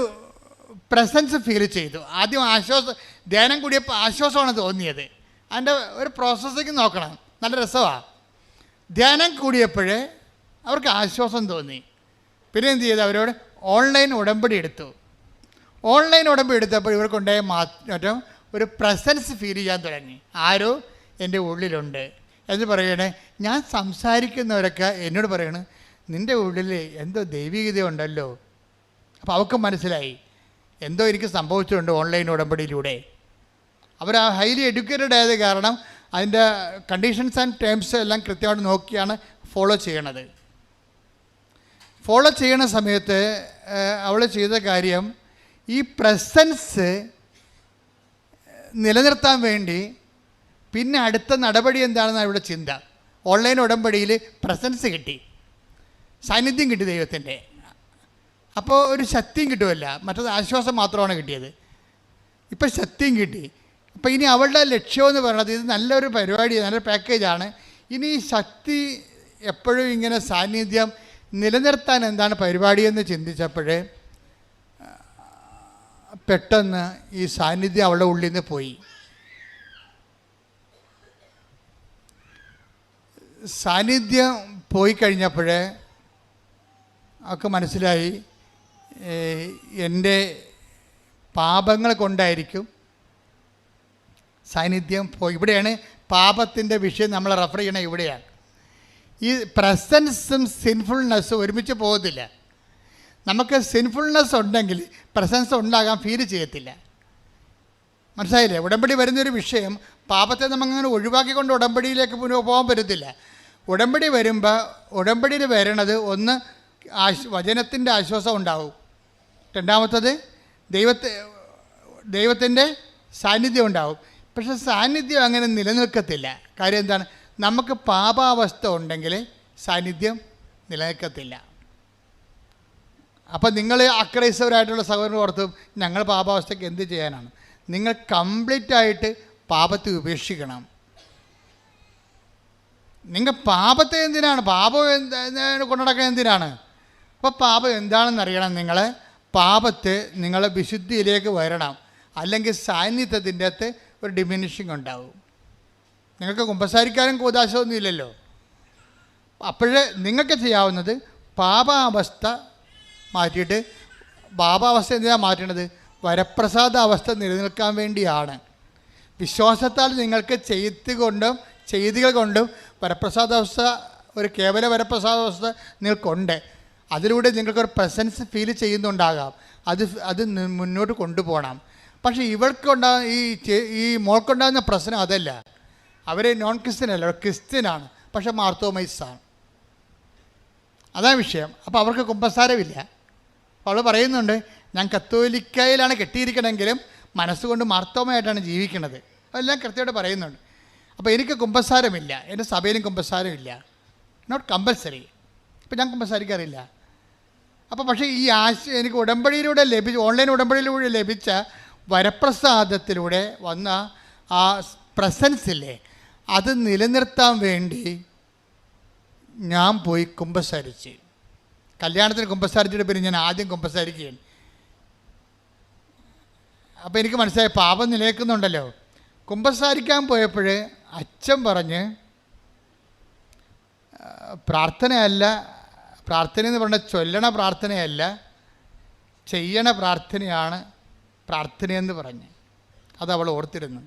പ്രസൻസ് ഫീൽ ചെയ്തു. ആദ്യം ആശ്വാസം, ധ്യാനം കൂടിയപ്പോൾ ആശ്വാസമാണ് തോന്നിയത്. അതിൻ്റെ ഒരു പ്രോസസ്സിങ് നോക്കണം, നല്ല രസമാണ്. ധ്യാനം കൂടിയപ്പോൾ അവർക്ക് ആശ്വാസം തോന്നി. പിന്നെ എന്ത് ചെയ്തു, അവരോട് ഓൺലൈൻ ഉടമ്പടി എടുത്തു. ഓൺലൈൻ ഉടമ്പടി എടുത്തപ്പോൾ ഇവർക്കുണ്ടായ മാറ്റം, ഒരു പ്രസൻസ് ഫീൽ ചെയ്യാൻ തുടങ്ങി. ആരോ എൻ്റെ ഉള്ളിലുണ്ട് എന്ന് പറയണേ. ഞാൻ സംസാരിക്കുന്നവരൊക്കെ എന്നോട് പറയണേ, നിൻ്റെ ഉള്ളിൽ എന്തോ ദൈവികത ഉണ്ടല്ലോ. അപ്പോൾ അവർക്ക് മനസ്സിലായി എന്തോ എനിക്ക് സംഭവിച്ചിട്ടുണ്ട് ഓൺലൈൻ ഉടമ്പടിയിലൂടെ. അവർ ആ ഹൈലി എഡ്യൂക്കേറ്റഡ് ആയത് കാരണം അതിൻ്റെ കണ്ടീഷൻസ് ആൻഡ് ടേംസ് എല്ലാം കൃത്യമായിട്ട് നോക്കിയാണ് ഫോളോ ചെയ്യണത്. ഫോളോ ചെയ്യണ സമയത്ത് അവൾ ചെയ്ത കാര്യം, ഈ പ്രസൻസ് നിലനിർത്താൻ വേണ്ടി പിന്നെ അടുത്ത നടപടി എന്താണെന്നാണ് ഇവിടെ ചിന്ത. ഓൺലൈൻ ഉടമ്പടിയിൽ പ്രസൻസ് കിട്ടി, സാന്നിധ്യം കിട്ടി ദൈവത്തിൻ്റെ. അപ്പോൾ ഒരു ശക്തിയും കിട്ടുമല്ല, മറ്റത് ആശ്വാസം മാത്രമാണ് കിട്ടിയത്. ഇപ്പം ശക്തിയും കിട്ടി. അപ്പോൾ ഇനി അവളുടെ ലക്ഷ്യമെന്ന് പറയുന്നത്, ഇത് നല്ലൊരു പരിപാടി, നല്ലൊരു പാക്കേജാണ്. ഇനി ഈ ശക്തി എപ്പോഴും ഇങ്ങനെ സാന്നിധ്യം നിലനിർത്താൻ എന്താണ് പരിപാടിയെന്ന് ചിന്തിച്ചപ്പോൾ പെട്ടെന്ന് ഈ സാന്നിധ്യം അവളുടെ ഉള്ളിൽ നിന്ന് പോയി. സാന്നിധ്യം പോയി കഴിഞ്ഞപ്പോൾ അവൾക്ക് മനസ്സിലായി, എൻ്റെ പാപങ്ങൾ കൊണ്ടായിരിക്കും സാന്നിധ്യം പോയി. ഇവിടെയാണ് പാപത്തിൻ്റെ വിഷയം നമ്മൾ റെഫർ ചെയ്യണത്. ഇവിടെയാണ് ഈ പ്രസൻസും സിൻഫുൾനെസ്സും ഒരുമിച്ച് പോകത്തില്ല. നമുക്ക് സിൻഫുൾനെസ് ഉണ്ടെങ്കിൽ പ്രസൻസ് ഉണ്ടാകാൻ ഫീൽ ചെയ്യത്തില്ല. മനസ്സിലായില്ലേ? ഉടമ്പടി വരുന്നൊരു വിഷയം, പാപത്തെ നമുക്കങ്ങനെ ഒഴിവാക്കിക്കൊണ്ട് ഉടമ്പടിയിലേക്ക് പോകാൻ പറ്റത്തില്ല. ഉടമ്പടി വരുമ്പോൾ ഉടമ്പടിയിൽ വരണത് ഒന്ന് വചനത്തിൻ്റെ ആശ്വാസം ഉണ്ടാവും, രണ്ടാമത്തത് ദൈവത്തിൻ്റെ സാന്നിധ്യം ഉണ്ടാവും. പക്ഷെ സാന്നിധ്യം അങ്ങനെ നിലനിൽക്കത്തില്ല. കാര്യം എന്താണ്, നമുക്ക് പാപാവസ്ഥ ഉണ്ടെങ്കിൽ സാന്നിധ്യം നിലനിൽക്കത്തില്ല. അപ്പം നിങ്ങൾ അക്രൈസ്തവരായിട്ടുള്ള സഹോദരൻ ഓർത്തും, ഞങ്ങൾ പാപാവസ്ഥയ്ക്ക് എന്ത് ചെയ്യാനാണ്? നിങ്ങൾ കംപ്ലീറ്റായിട്ട് പാപത്തെ ഉപേക്ഷിക്കണം. നിങ്ങൾ പാപത്തെ എന്തിനാണ്, പാപം കൊണ്ടുനടക്കാൻ എന്തിനാണ്? അപ്പോൾ പാപം എന്താണെന്ന് അറിയണം. നിങ്ങൾ പാപത്തെ നിങ്ങൾ വിശുദ്ധിയിലേക്ക് വരണം, അല്ലെങ്കിൽ സാന്നിധ്യത്തിൻ്റെ അകത്ത് ഒരു ഡിമിനിഷിങ് ഉണ്ടാവും. നിങ്ങൾക്ക് കുമ്പസാരിക്കാനും കൂദാശമൊന്നും ഇല്ലല്ലോ. അപ്പോഴേ നിങ്ങൾക്ക് ചെയ്യാവുന്നത് പാപാവസ്ഥ മാറ്റിയിട്ട്, പാപാവസ്ഥ എന്തിനാണ് മാറ്റേണ്ടത്? വരപ്രസാദ അവസ്ഥ നിലനിൽക്കാൻ വേണ്ടിയാണ്. വിശ്വാസത്താൽ നിങ്ങൾക്ക് ചെയ്തികൾ കൊണ്ടും വരപ്രസാദാവസ്ഥ, ഒരു കേവല വരപ്രസാദാവസ്ഥ നിങ്ങൾക്കുണ്ട്. അതിലൂടെ നിങ്ങൾക്കൊരു പ്രസൻസ് ഫീൽ ചെയ്യുന്നുണ്ടാകാം. അത് മുന്നോട്ട് കൊണ്ടുപോകണം. പക്ഷേ ഇവൾക്കുണ്ടാകുന്ന ഈ മോൾക്കുണ്ടാകുന്ന പ്രശ്നം അതല്ല. അവർ നോൺ ക്രിസ്ത്യൻ അല്ല, ക്രിസ്ത്യനാണ്, പക്ഷെ മാർത്തോമൈസാണ്. അതാണ് വിഷയം. അപ്പോൾ അവർക്ക് കുമ്പസാരമില്ല. അവൾ പറയുന്നുണ്ട്, ഞാൻ കത്തോലിക്കയിലാണ് കെട്ടിയിരിക്കണമെങ്കിലും മനസ്സുകൊണ്ട് മാർത്തോമയായിട്ടാണ് ജീവിക്കുന്നത്. അതെല്ലാം കൃത്യമായിട്ട് പറയുന്നുണ്ട്. അപ്പോൾ എനിക്ക് കുമ്പസാരമില്ല, എൻ്റെ സഭയിലും കുമ്പസാരമില്ല, നോട്ട് കമ്പൽസറി. ഇപ്പം ഞാൻ കുമ്പസാരിക്കാറില്ല. അപ്പോൾ പക്ഷേ ഈ എനിക്ക് ഉടമ്പടിയിലൂടെ ഓൺലൈൻ ഉടമ്പടിയിലൂടെ ലഭിച്ച വരപ്രസാദത്തിലൂടെ വന്ന ആ പ്രസൻസില്ലേ, അത് നിലനിർത്താൻ വേണ്ടി ഞാൻ പോയി കുമ്പസാരിച്ച്. കല്യാണത്തിന് കുമ്പസാരിച്ചിട്ട് പിന്നെ ഞാൻ ആദ്യം കുമ്പസാരിക്കുകയാണ്. അപ്പോൾ എനിക്ക് മനസ്സിലായി പാപം നിലനിൽക്കുന്നുണ്ടല്ലോ. കുമ്പസാരിക്കാൻ പോയപ്പോൾ അച്ഛൻ പറഞ്ഞ്, പ്രാർത്ഥനയെന്ന് പറഞ്ഞാൽ ചൊല്ലണ പ്രാർത്ഥനയല്ല, ചെയ്യണ പ്രാർത്ഥനയാണ് പ്രാർത്ഥനയെന്ന് പറഞ്ഞ്. അതവൾ ഓർത്തിരുന്നു.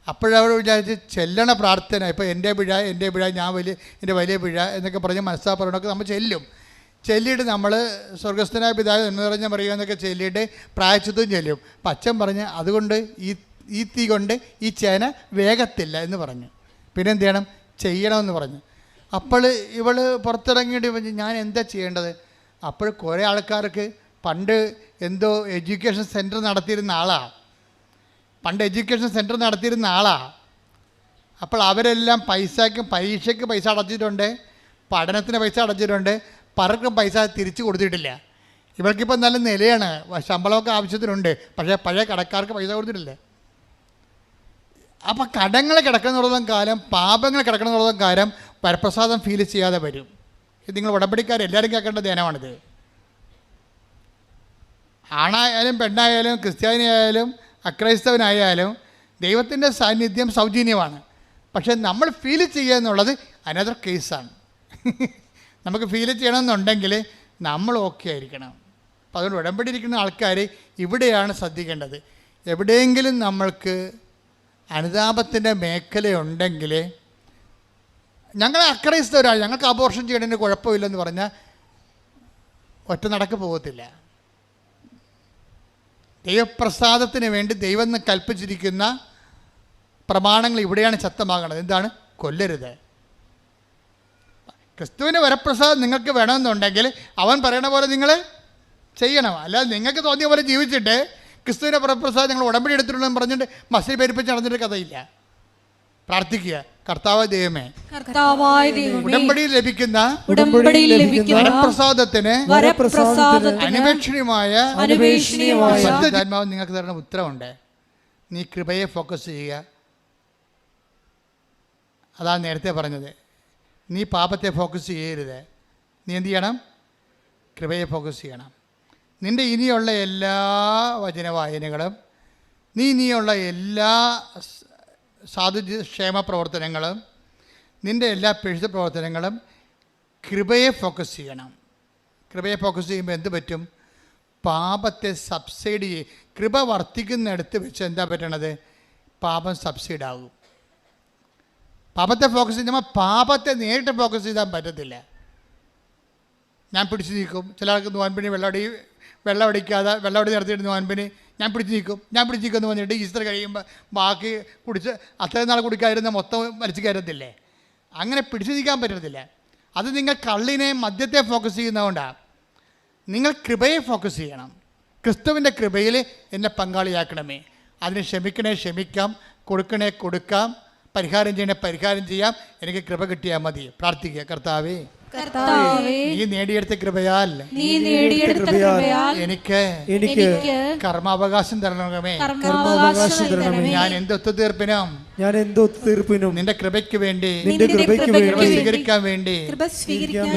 അപ്പോഴവൾ വിചാരിച്ച് ചെല്ലണ പ്രാർത്ഥന, ഇപ്പോൾ എൻ്റെ പിഴ എൻ്റെ വലിയ പിഴ എന്നൊക്കെ പറഞ്ഞ് മനസ്സാപ്പറയണമൊക്കെ നമ്മൾ ചെല്ലിയിട്ട് നമ്മൾ സ്വർഗസ്ഥനായ പിതാവ് എന്ന് പറഞ്ഞ പറയുക എന്നൊക്കെ ചെല്ലിയിട്ട് പ്രായച്ചിത്വം ചെല്ലും. അപ്പം അച്ഛൻ പറഞ്ഞ് അതുകൊണ്ട് ഈ തീ കൊണ്ട് ഈ ചേന വേഗത്തില്ല എന്ന് പറഞ്ഞു. പിന്നെ എന്ത് ചെയ്യണമെന്ന് പറഞ്ഞു. അപ്പോൾ ഇവൾ പുറത്തിറങ്ങിയിട്ട് ഞാൻ എന്താ ചെയ്യേണ്ടത്? അപ്പോൾ കുറേ ആൾക്കാർക്ക് പണ്ട് എന്തോ എഡ്യൂക്കേഷൻ സെൻറ്റർ നടത്തിയിരുന്ന ആളാണ്. അപ്പോൾ അവരെല്ലാം പരീക്ഷയ്ക്ക് പൈസ അടച്ചിട്ടുണ്ട്, പഠനത്തിന് പൈസ അടച്ചിട്ടുണ്ട്, പലർക്കും പൈസ തിരിച്ചു കൊടുത്തിട്ടില്ല. ഇവർക്കിപ്പോൾ നല്ല നിലയാണ്, ശമ്പളമൊക്കെ ആവശ്യത്തിനുണ്ട്, പക്ഷേ പഴയ കടക്കാർക്ക് പൈസ കൊടുത്തിട്ടില്ല. അപ്പോൾ കടങ്ങൾ കിടക്കുന്നിടത്തോളം കാലം, പാപങ്ങൾ കിടക്കുന്നിടത്തോളം കാലം വരപ്രസാദം ഫീൽ ചെയ്യാതെ വരും. ഇത് നിങ്ങൾ ഉടമ്പടിക്കാർ എല്ലാവരും കേൾക്കേണ്ട ധ്യാനമാണിത്. ആണായാലും പെണ്ണായാലും ക്രിസ്ത്യാനിയായാലും അക്രൈസ്തവനായാലും ദൈവത്തിൻ്റെ സാന്നിധ്യം സൗജന്യമാണ്. പക്ഷേ നമ്മൾ ഫീൽ ചെയ്യുക എന്നുള്ളത് അനദർ കേസാണ്. നമുക്ക് ഫീൽ ചെയ്യണമെന്നുണ്ടെങ്കിൽ നമ്മൾ ഓക്കെ ആയിരിക്കണം. അപ്പോൾ അതുകൊണ്ട് ഉടമ്പടി ഇരിക്കുന്ന ആൾക്കാർ ഇവിടെയാണ് ശ്രദ്ധിക്കേണ്ടത്. എവിടെയെങ്കിലും നമ്മൾക്ക് അനുതാപത്തിൻ്റെ മേഖലയുണ്ടെങ്കിൽ, ഞങ്ങൾ അക്രൈസ്തവരാണ്, ഞങ്ങൾക്ക് അബോർഷൻ ചെയ്യണതിന് കുഴപ്പമില്ലെന്ന് പറഞ്ഞാൽ ഒറ്റ നടക്ക് പോകത്തില്ല. ദൈവപ്രസാദത്തിന് വേണ്ടി ദൈവം കൽപ്പിച്ചിരിക്കുന്ന പ്രമാണങ്ങൾ ഇവിടെയാണ് ശക്തമാകണത്. എന്താണ്? കൊല്ലരുത്. ക്രിസ്തുവിന് വരപ്രസാദം നിങ്ങൾക്ക് വേണമെന്നുണ്ടെങ്കിൽ അവൻ പറയണ പോലെ നിങ്ങൾ ചെയ്യണം. അല്ലാതെ നിങ്ങൾക്ക് തോന്നിയ പോലെ ജീവിച്ചിട്ട് ക്രിസ്തുവിൻ്റെ വരപ്രസാദം നിങ്ങൾ ഉടമ്പടി എടുത്തിട്ടുണ്ടെന്ന് പറഞ്ഞിട്ട് മസിൽ പെരുപ്പിച്ച് നടന്നിട്ട് കഥയില്ല. പ്രാർത്ഥിക്കുക, കർത്താവായ ദൈവമേ, ഉടമ്പടിയിൽ ലഭിക്കുന്ന വരപ്രസാദത്തിന് അന്വേഷണീയമായ ആത്മാവ് നിങ്ങൾക്ക് തരുന്ന ഉത്തരവുണ്ട്. നീ കൃപയെ ഫോക്കസ് ചെയ്യുക. അതാണ് നേരത്തെ പറഞ്ഞത്. നീ പാപത്തെ ഫോക്കസ് ചെയ്യരുത്. നീ എന്ത് ചെയ്യണം? കൃപയെ ഫോക്കസ് ചെയ്യണം. നിൻ്റെ ഇനിയുള്ള എല്ലാ വചനവായനകളും, ഇനിയുള്ള എല്ലാ സാധുക്ഷേമ പ്രവർത്തനങ്ങളും, നിൻ്റെ എല്ലാ പിഴുത്ത പ്രവർത്തനങ്ങളും കൃപയെ ഫോക്കസ് ചെയ്യണം. കൃപയെ ഫോക്കസ് ചെയ്യുമ്പോൾ എന്ത് പറ്റും? പാപത്തെ സബ്സൈഡ് ചെയ്യും. കൃപ വർദ്ധിക്കുന്നിടത്ത് വെച്ച് എന്താ പറ്റണത്? പാപം സബ്സൈഡാകും. പാപത്തെ ഫോക്കസ് ചെയ്യുമ്പോൾ പാപത്തെ നേരിട്ട് ഫോക്കസ് ചെയ്യാൻ പറ്റത്തില്ല. ഞാൻ പിടിച്ചു നീക്കും. ചില ആൾക്ക് നോൻപിന് വെള്ളമടി നടത്തിയിട്ട് നോൻപിന് ഞാൻ പിടിച്ചു നീക്കും എന്ന് പറഞ്ഞിട്ട് ഈസ്റ്റർ കഴിയുമ്പോൾ ബാക്കി കുടിച്ച് അത്രയും നാൾ കുടിക്കാതിരുന്ന മൊത്തം വലിച്ചു കയറത്തില്ലേ? അങ്ങനെ പിടിച്ചു നീക്കാൻ പറ്റത്തില്ല. അത് നിങ്ങൾ കള്ളിനെ മദ്യത്തെ ഫോക്കസ് ചെയ്യുന്നതുകൊണ്ടാണ്. നിങ്ങൾ കൃപയെ ഫോക്കസ് ചെയ്യണം. ക്രിസ്തുവിൻ്റെ കൃപയിൽ എന്നെ പങ്കാളിയാക്കണമേ. അതിന് ക്ഷമിക്കാം, കൊടുക്കാം, പരിഹാരം ചെയ്യണേ പരിഹാരം ചെയ്യാം. എനിക്ക് കൃപ കിട്ടിയാൽ മതി. പ്രാർത്ഥിക്കുക, കർത്താവേ, നീ നേടിയെടുത്ത കൃപയാൽ എനിക്ക് കർമാവകാശം തരണമേ. ഞാൻ എന്തൊത്തുതീർപ്പിനും ഞാൻ എന്ത് ഒത്തുതീർപ്പിനും നിന്റെ കൃപയ്ക്ക് വേണ്ടി, നിന്റെ കൃപയ്ക്ക് കൃപ വേണ്ടി സ്വീകരിക്കാൻ വേണ്ടി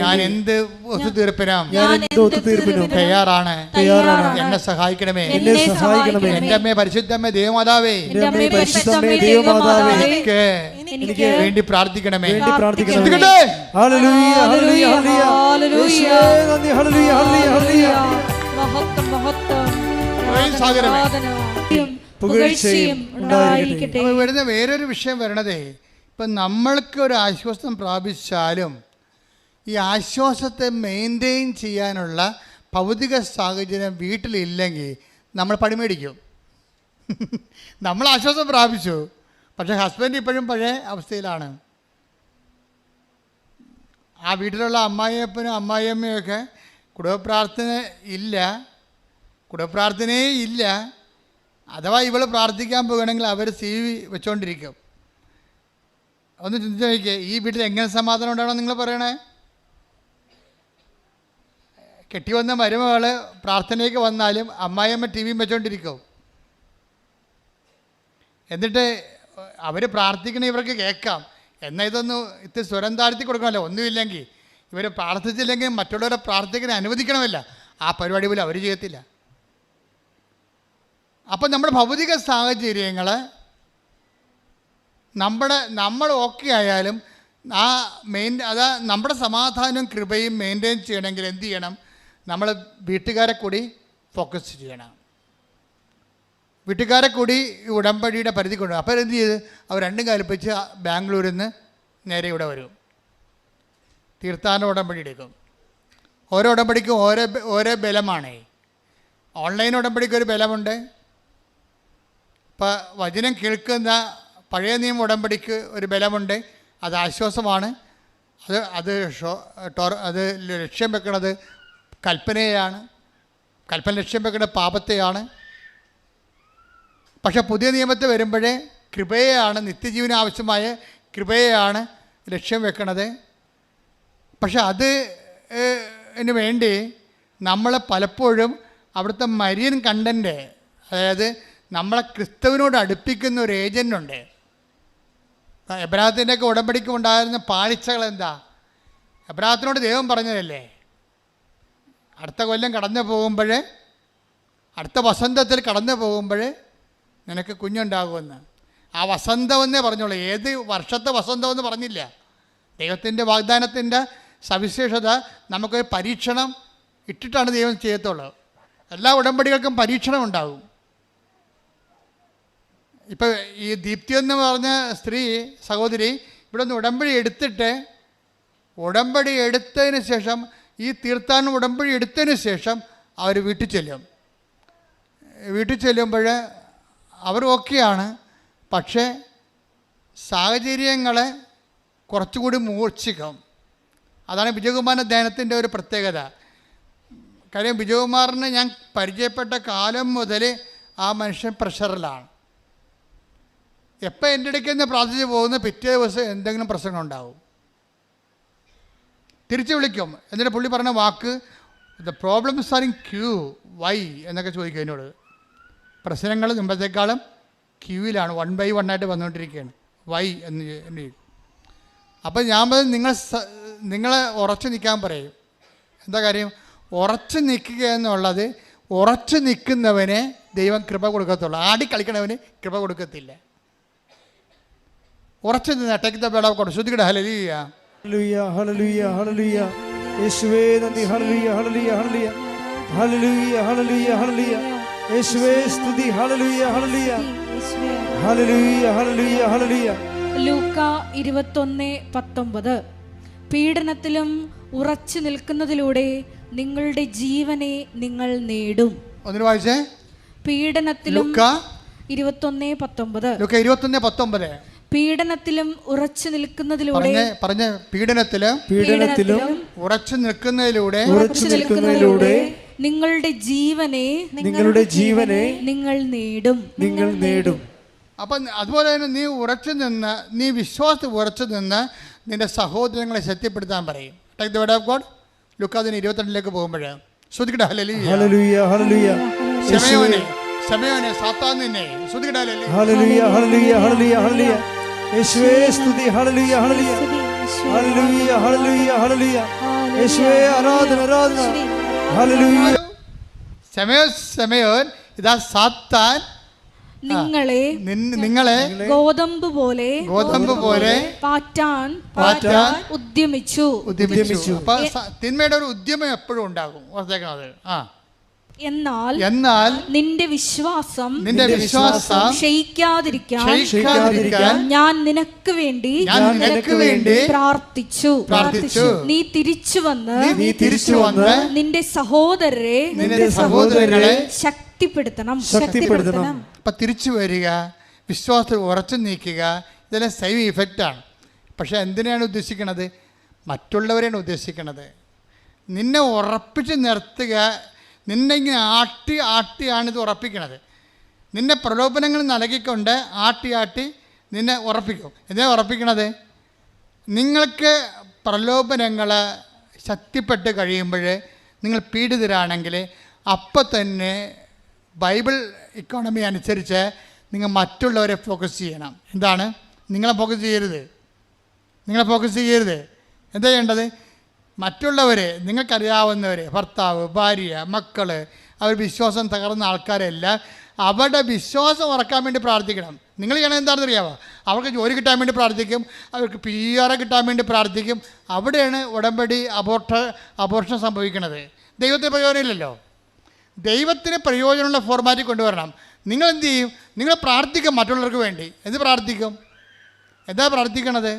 ഞാൻ എന്ത് ഒത്തുതീർപ്പിനും ഞാൻ എന്ത് ഒത്തുതീർപ്പിനും തയ്യാറാണ്. എന്നെ സഹായിക്കണമേ. എന്നെ സഹായിക്കണമേ. എന്റെ അമ്മേ പരിശുദ്ധമ്മേ ദേവമാതാവേ, എന്റെ അമ്മേ പരിശുദ്ധമേ ദൈവമാതാവേ, എനിക്ക് വേണ്ടി പ്രാർത്ഥിക്കണമേ. വേണ്ടി പ്രാർത്ഥിക്കണമേ. പ്രാർത്ഥിക്കട്ടെ. ഹല്ലേലൂയ ഹല്ലേലൂയ ഹല്ലേലൂയ. യേശുവേ നന്ദി. ഹല്ലേലൂയ ഹല്ലേലൂയ ഹല്ലേലൂയ. മഹത്വം മഹത്വം സാഗരമേ. പുകഴ്ചയും ഉണ്ടായിരിക്കട്ടെ. അപ്പോൾ വരുന്ന വേറൊരു വിഷയം വരണതേ, ഇപ്പം നമ്മൾക്ക് ഒരു ആശ്വാസം പ്രാപിച്ചാലും ഈ ആശ്വാസത്തെ മെയിൻറ്റെയിൻ ചെയ്യാനുള്ള ഭൗതിക സാഹചര്യം വീട്ടിലില്ലെങ്കിൽ നമ്മൾ പണിമേടിക്കും. നമ്മൾ ആശ്വാസം പ്രാപിച്ചു, പക്ഷേ ഹസ്ബൻഡ് ഇപ്പോഴും പഴയ അവസ്ഥയിലാണ്. ആ വീട്ടിലുള്ള അമ്മായിയപ്പനും അമ്മായിയമ്മയൊക്കെ കുടുംബപ്രാർത്ഥനയേ ഇല്ല. അഥവാ ഇവൾ പ്രാർത്ഥിക്കാൻ പോകുകയാണെങ്കിൽ അവർ CV വെച്ചുകൊണ്ടിരിക്കും. ഒന്ന് ചിന്തിച്ച് നോക്കിയേ, ഈ വീട്ടിൽ എങ്ങനെ സമാധാനം ഉണ്ടാവണം നിങ്ങൾ പറയണേ? കെട്ടി വന്ന മരുമകൾ പ്രാർത്ഥനയ്ക്ക് വന്നാലും അമ്മായിയമ്മ TV വെച്ചുകൊണ്ടിരിക്കും. എന്നിട്ട് അവർ പ്രാർത്ഥിക്കണ ഇവർക്ക് കേൾക്കാം. എന്നാൽ ഇത് സ്വരം താഴ്ത്തി കൊടുക്കണമല്ലോ. ഒന്നുമില്ലെങ്കിൽ ഇവർ പ്രാർത്ഥിച്ചില്ലെങ്കിൽ മറ്റുള്ളവരെ പ്രാർത്ഥിക്കാൻ അനുവദിക്കണമല്ല. ആ പരിപാടി പോലും അവർ ചെയ്യത്തില്ല. അപ്പം നമ്മുടെ ഭൗതിക സാഹചര്യങ്ങൾ നമ്മൾ ഓക്കെ ആയാലും അതാ നമ്മുടെ സമാധാനവും കൃപയും മെയിൻറ്റെയിൻ ചെയ്യണമെങ്കിൽ എന്ത് ചെയ്യണം? നമ്മൾ വീട്ടുകാരെ കൂടി ഫോക്കസ് ചെയ്യണം. വീട്ടുകാരെ കൂടി ഉടമ്പടിയുടെ പരിധി കൊണ്ടുവരും. അപ്പോൾ എന്ത് ചെയ്ത് അവർ രണ്ടും കൽപ്പിച്ച് ബാംഗ്ലൂരിൽ നിന്ന് നേരെ ഇവിടെ വരും. തീർത്ഥാടന ഉടമ്പടി എടുക്കും. ഓരോ ഉടമ്പടിക്കും ഓരോ ബലമാണ്. ഓൺലൈൻ ഉടമ്പടിക്ക് ഒരു ബലമുണ്ട്. ഇപ്പോൾ വചനം കേൾക്കുന്ന പഴയ നിയമ ഉടമ്പടിക്ക് ഒരു ബലമുണ്ട്. അത് ആശ്വാസമാണ്. അത് ലക്ഷ്യം വെക്കുന്നത് കൽപ്പനയാണ്. കൽപ്പന ലക്ഷ്യം വെക്കുന്നത് പാപത്തെയാണ്. പക്ഷേ പുതിയ നിയമത്തിൽ വരുമ്പോഴേ കൃപയെയാണ്, നിത്യജീവന് ആവശ്യമായ കൃപയെയാണ് ലക്ഷ്യം വെക്കുന്നത്. പക്ഷെ അതിന് വേണ്ടി നമ്മൾ പലപ്പോഴും അവിടുത്തെ മരിയൻ കണ്ടൻറ്റ്, അതായത് നമ്മളെ ക്രിസ്തുവിനോട് അടുപ്പിക്കുന്ന ഒരു ഏജൻ്റുണ്ട്. എബ്രാഹത്തിൻ്റെയൊക്കെ ഉടമ്പടിക്ക് ഉണ്ടായിരുന്ന പാളിച്ചകൾ എന്താ? എബ്രാഹത്തിനോട് ദൈവം പറഞ്ഞതല്ലേ, അടുത്ത കൊല്ലം അടുത്ത വസന്തത്തിൽ കടന്നു പോകുമ്പോൾ നിനക്ക് കുഞ്ഞുണ്ടാകുമെന്ന്. ആ വസന്തമെന്നേ പറഞ്ഞോളൂ. ഏത് വർഷത്തെ വസന്തമെന്ന് പറഞ്ഞില്ല. ദൈവത്തിൻ്റെ വാഗ്ദാനത്തിൻ്റെ സവിശേഷത നമുക്കൊരു പരീക്ഷണം ഇട്ടിട്ടാണ് ദൈവം ചെയ്യത്തുള്ളൂ. എല്ലാ ഉടമ്പടികൾക്കും പരീക്ഷണം ഉണ്ടാകും. ഇപ്പോൾ ഈ ദീപ്തി എന്ന് പറഞ്ഞ സഹോദരി ഇവിടെ നിന്ന് ഉടമ്പടി എടുത്തതിന് ശേഷം, ഈ തീർത്ഥാടന ഉടമ്പടി എടുത്തതിന് ശേഷം അവർ വീട്ടിൽ ചെല്ലുമ്പോൾ അവർ ഓക്കെയാണ്. പക്ഷേ സാഹചര്യങ്ങളെ കുറച്ചുകൂടി മൂർച്ഛിക്കും. അതാണ് വിജയകുമാരൻ്റെ ധ്യാനത്തിൻ്റെ ഒരു പ്രത്യേകത. കാര്യം വിജയകുമാറിനെ ഞാൻ പരിചയപ്പെട്ട കാലം മുതൽ ആ മനുഷ്യൻ പ്രഷറിലാണ്. എപ്പോൾ എൻ്റെ ഇടയ്ക്ക് നിന്ന് പ്രാർത്ഥിച്ച് പോകുന്ന പിറ്റേ ദിവസം എന്തെങ്കിലും പ്രശ്നം ഉണ്ടാവും. തിരിച്ചു വിളിക്കും. എന്നിട്ട് പുള്ളി പറഞ്ഞ വാക്ക്, the problems are in queue, why എന്നൊക്കെ ചോദിക്കും എന്നോട്. പ്രശ്നങ്ങൾ മുമ്പത്തേക്കാളും ക്യൂവിലാണ്, 1 by 1 ആയിട്ട് വന്നുകൊണ്ടിരിക്കുകയാണ്. വൈ എന്ന് ചോദിക്കും. അപ്പം ഞാൻ നിങ്ങളെ ഉറച്ചു നിൽക്കാൻ പറയും. എന്താ കാര്യം? ഉറച്ചു നിൽക്കുക എന്നുള്ളത്, ഉറച്ചു നിൽക്കുന്നവനെ ദൈവം കൃപ കൊടുക്കത്തുള്ളൂ. ആടിക്കളിക്കണവന് കൃപ കൊടുക്കത്തില്ല. ഉറച്ചു നിന്ന് take the word of God. ശ്രുതികട ഹല്ലേലൂയ ഹല്ലേലൂയ ഹല്ലേലൂയ ഹല്ലേലൂയ. യേശുവേ നന്ദി. ഹല്ലേലൂയ ഹല്ലേലൂയ ഹല്ലേലൂയ ഹല്ലേലൂയ ഹല്ലേലൂയ ഹല്ലേലൂയ. യേശുവേ സ്തുതി. ഹല്ലേലൂയ ഹല്ലേലൂയ ഹല്ലേലൂയ ഹല്ലേലൂയ ഹല്ലേലൂയ. ലൂക്ക 21:19. പീഡനത്തിലും ഉറച്ചു നിൽക്കുന്നതിലൂടെ നിങ്ങളുടെ ജീവനെ നിങ്ങൾ നേടും. ഒന്നിനു വായിച്ചേ. പീഡനത്തിലും 21:19. പീഡനത്തിലും ഉറച്ചു നിൽക്കുന്നതിലൂടെ പീഡനത്തിലും ഉറച്ചു നിൽക്കുന്നതിലൂടെ നിങ്ങളുടെ ജീവനെ നിങ്ങൾ നേടും. അപ്പം അതുപോലെ തന്നെ നീ വിശ്വാസത്തിൽ ഉറച്ചു നിന്ന് നിന്റെ സഹോദരങ്ങളെ ശക്തിപ്പെടുത്താൻ പറയും. Take the word of God. ലൂക്ക 22:22 പോകുമ്പോൾ ശ്രുതികട ഹല്ലേലൂയ ഹല്ലേലൂയ ഹല്ലേലൂയ. ശമയോനെ സാത്താൻ നിന്നെ ശ്രുതികടാലേ. ഹല്ലേലൂയ ഹല്ലേലൂയ ഹല്ലേലൂയ ഹല്ലേലൂയ യേശുവേ സ്തുതി ഹല്ലേലൂയ ഹല്ലേലൂയ ഹല്ലേലൂയ ഹല്ലേലൂയ ഹല്ലേലൂയ യേശുവേ ആരാധന ആരാധന ഹല്ലേലൂയ. ശമയോൻ ഇതാ സാത്താൻ നിങ്ങളെ ഗോതമ്പ് പോലെ പാറ്റാൻ ഉദ്യമിച്ചു. അപ്പൊ തിന്മയുടെ ഒരു ഉദ്യമം എപ്പോഴും ഉണ്ടാകും, ഓർത്തേക്കണത്. എന്നാൽ നിന്റെ വിശ്വാസം ക്ഷയിക്കാതിരിക്കാൻ ഞാൻ നിനക്ക് വേണ്ടി പ്രാർത്ഥിച്ചു. നീ തിരിച്ചു വന്ന് നിന്റെ സഹോദരരെ ശക്തിപ്പെടുത്തണം. അപ്പൊ തിരിച്ചു വരിക, വിശ്വാസത്തിൽ ഉറച്ചു നീക്കുക, ഇതെല്ലാം സൈഡ് ഇഫക്റ്റാണ്. പക്ഷെ എന്തിനാണ് ഉദ്ദേശിക്കുന്നത്? മറ്റുള്ളവരെയാണ് ഉദ്ദേശിക്കുന്നത്. നിന്നെ ഉറപ്പിച്ച് നിർത്തുക, നിന്നെ ഇങ്ങനെ ആട്ടിയാണിത് ഉറപ്പിക്കണത്. നിന്നെ പ്രലോഭനങ്ങൾ നൽകിക്കൊണ്ട് ആട്ടി നിന്നെ ഉറപ്പിക്കും. എന്തിനാണ് ഉറപ്പിക്കണത്? നിങ്ങൾക്ക് പ്രലോഭനങ്ങൾ ശക്തിപ്പെട്ട് കഴിയുമ്പോൾ നിങ്ങൾ പീഡിതരാണെങ്കിൽ അപ്പം തന്നെ ബൈബിൾ ഇക്കോണമി അനുസരിച്ച് നിങ്ങൾ മറ്റുള്ളവരെ ഫോക്കസ് ചെയ്യണം. എന്താണ്? നിങ്ങളെ ഫോക്കസ് ചെയ്യരുത്. എന്താ ചെയ്യേണ്ടത്? മറ്റുള്ളവരെ, നിങ്ങൾക്കറിയാവുന്നവരെ, ഭർത്താവ്, ഭാര്യ, മക്കൾ, അവർ വിശ്വാസം തകർന്ന ആൾക്കാരെല്ലാം അവരുടെ വിശ്വാസം ഉറക്കാൻ വേണ്ടി പ്രാർത്ഥിക്കണം. നിങ്ങൾ ചെയ്യണം എന്താണെന്ന് അറിയാമോ? അവർക്ക് ജോലി കിട്ടാൻ വേണ്ടി പ്രാർത്ഥിക്കും, അവർക്ക് PR കിട്ടാൻ വേണ്ടി പ്രാർത്ഥിക്കും. അവിടെയാണ് ഉടമ്പടി അബോർഷൻ സംഭവിക്കുന്നത്. ദൈവത്തിന് പ്രയോജനമില്ലല്ലോ. ദൈവത്തിന് പ്രയോജനമുള്ള ഫോർമാറ്റിൽ കൊണ്ടുവരണം. നിങ്ങൾ എന്ത് ചെയ്യും? നിങ്ങൾ പ്രാർത്ഥിക്കും മറ്റുള്ളവർക്ക് വേണ്ടി. എന്ത് പ്രാർത്ഥിക്കും? എന്താ പ്രാർത്ഥിക്കണത്?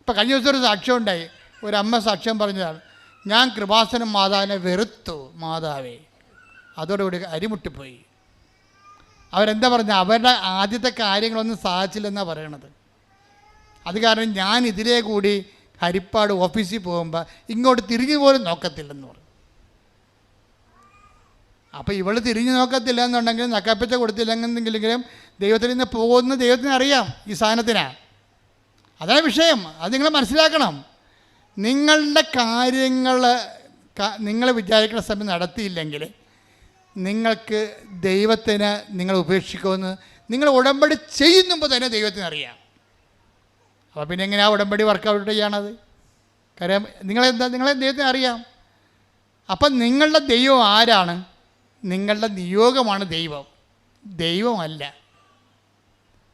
ഇപ്പം കഴിഞ്ഞ ദിവസം ഒരു സാക്ഷ്യം ഉണ്ടായി. ഒരമ്മ സാക്ഷ്യം പറഞ്ഞതാണ്, ഞാൻ കൃപാസനം മാതാവിനെ വെറുത്തു. മാതാവേ, അതോടുകൂടി അരിമുട്ടിപ്പോയി. അവരെന്താ പറഞ്ഞത്? അവരുടെ ആദ്യത്തെ കാര്യങ്ങളൊന്നും സാധിച്ചില്ലെന്നാണ് പറയണത്. അത് കാരണം ഞാൻ ഇതിലേ കൂടി ഹരിപ്പാട് ഓഫീസിൽ പോകുമ്പോൾ ഇങ്ങോട്ട് തിരിഞ്ഞു പോലും നോക്കത്തില്ലെന്ന് പറഞ്ഞു. അപ്പോൾ ഇവൾ തിരിഞ്ഞു നോക്കത്തില്ല എന്നുണ്ടെങ്കിൽ, നക്കാപ്പിച്ച കൊടുത്തില്ലെന്നെങ്കിലും ദൈവത്തിൽ നിന്ന് പോകുന്ന ദൈവത്തിന് അറിയാം ഈ സാധനത്തിനാണ്. അതാണ് വിഷയം. അത് നിങ്ങൾ മനസ്സിലാക്കണം. നിങ്ങളുടെ കാര്യങ്ങൾ നിങ്ങൾ വിചാരിക്കുന്ന സമയം നടത്തിയില്ലെങ്കിൽ നിങ്ങൾക്ക് ദൈവത്തിന് നിങ്ങൾ ഉപേക്ഷിക്കുമെന്ന് നിങ്ങൾ ഉടമ്പടി ചെയ്യുമ്പോൾ തന്നെ ദൈവത്തിന് അറിയാം. അപ്പോൾ പിന്നെ എങ്ങനെയാണ് ഉടമ്പടി വർക്കൗട്ട് ചെയ്യണത്? കാര്യം നിങ്ങളെ ദൈവത്തിന് അറിയാം. അപ്പം നിങ്ങളുടെ ദൈവം ആരാണ്? നിങ്ങളുടെ നിയോഗമാണ് ദൈവമല്ല.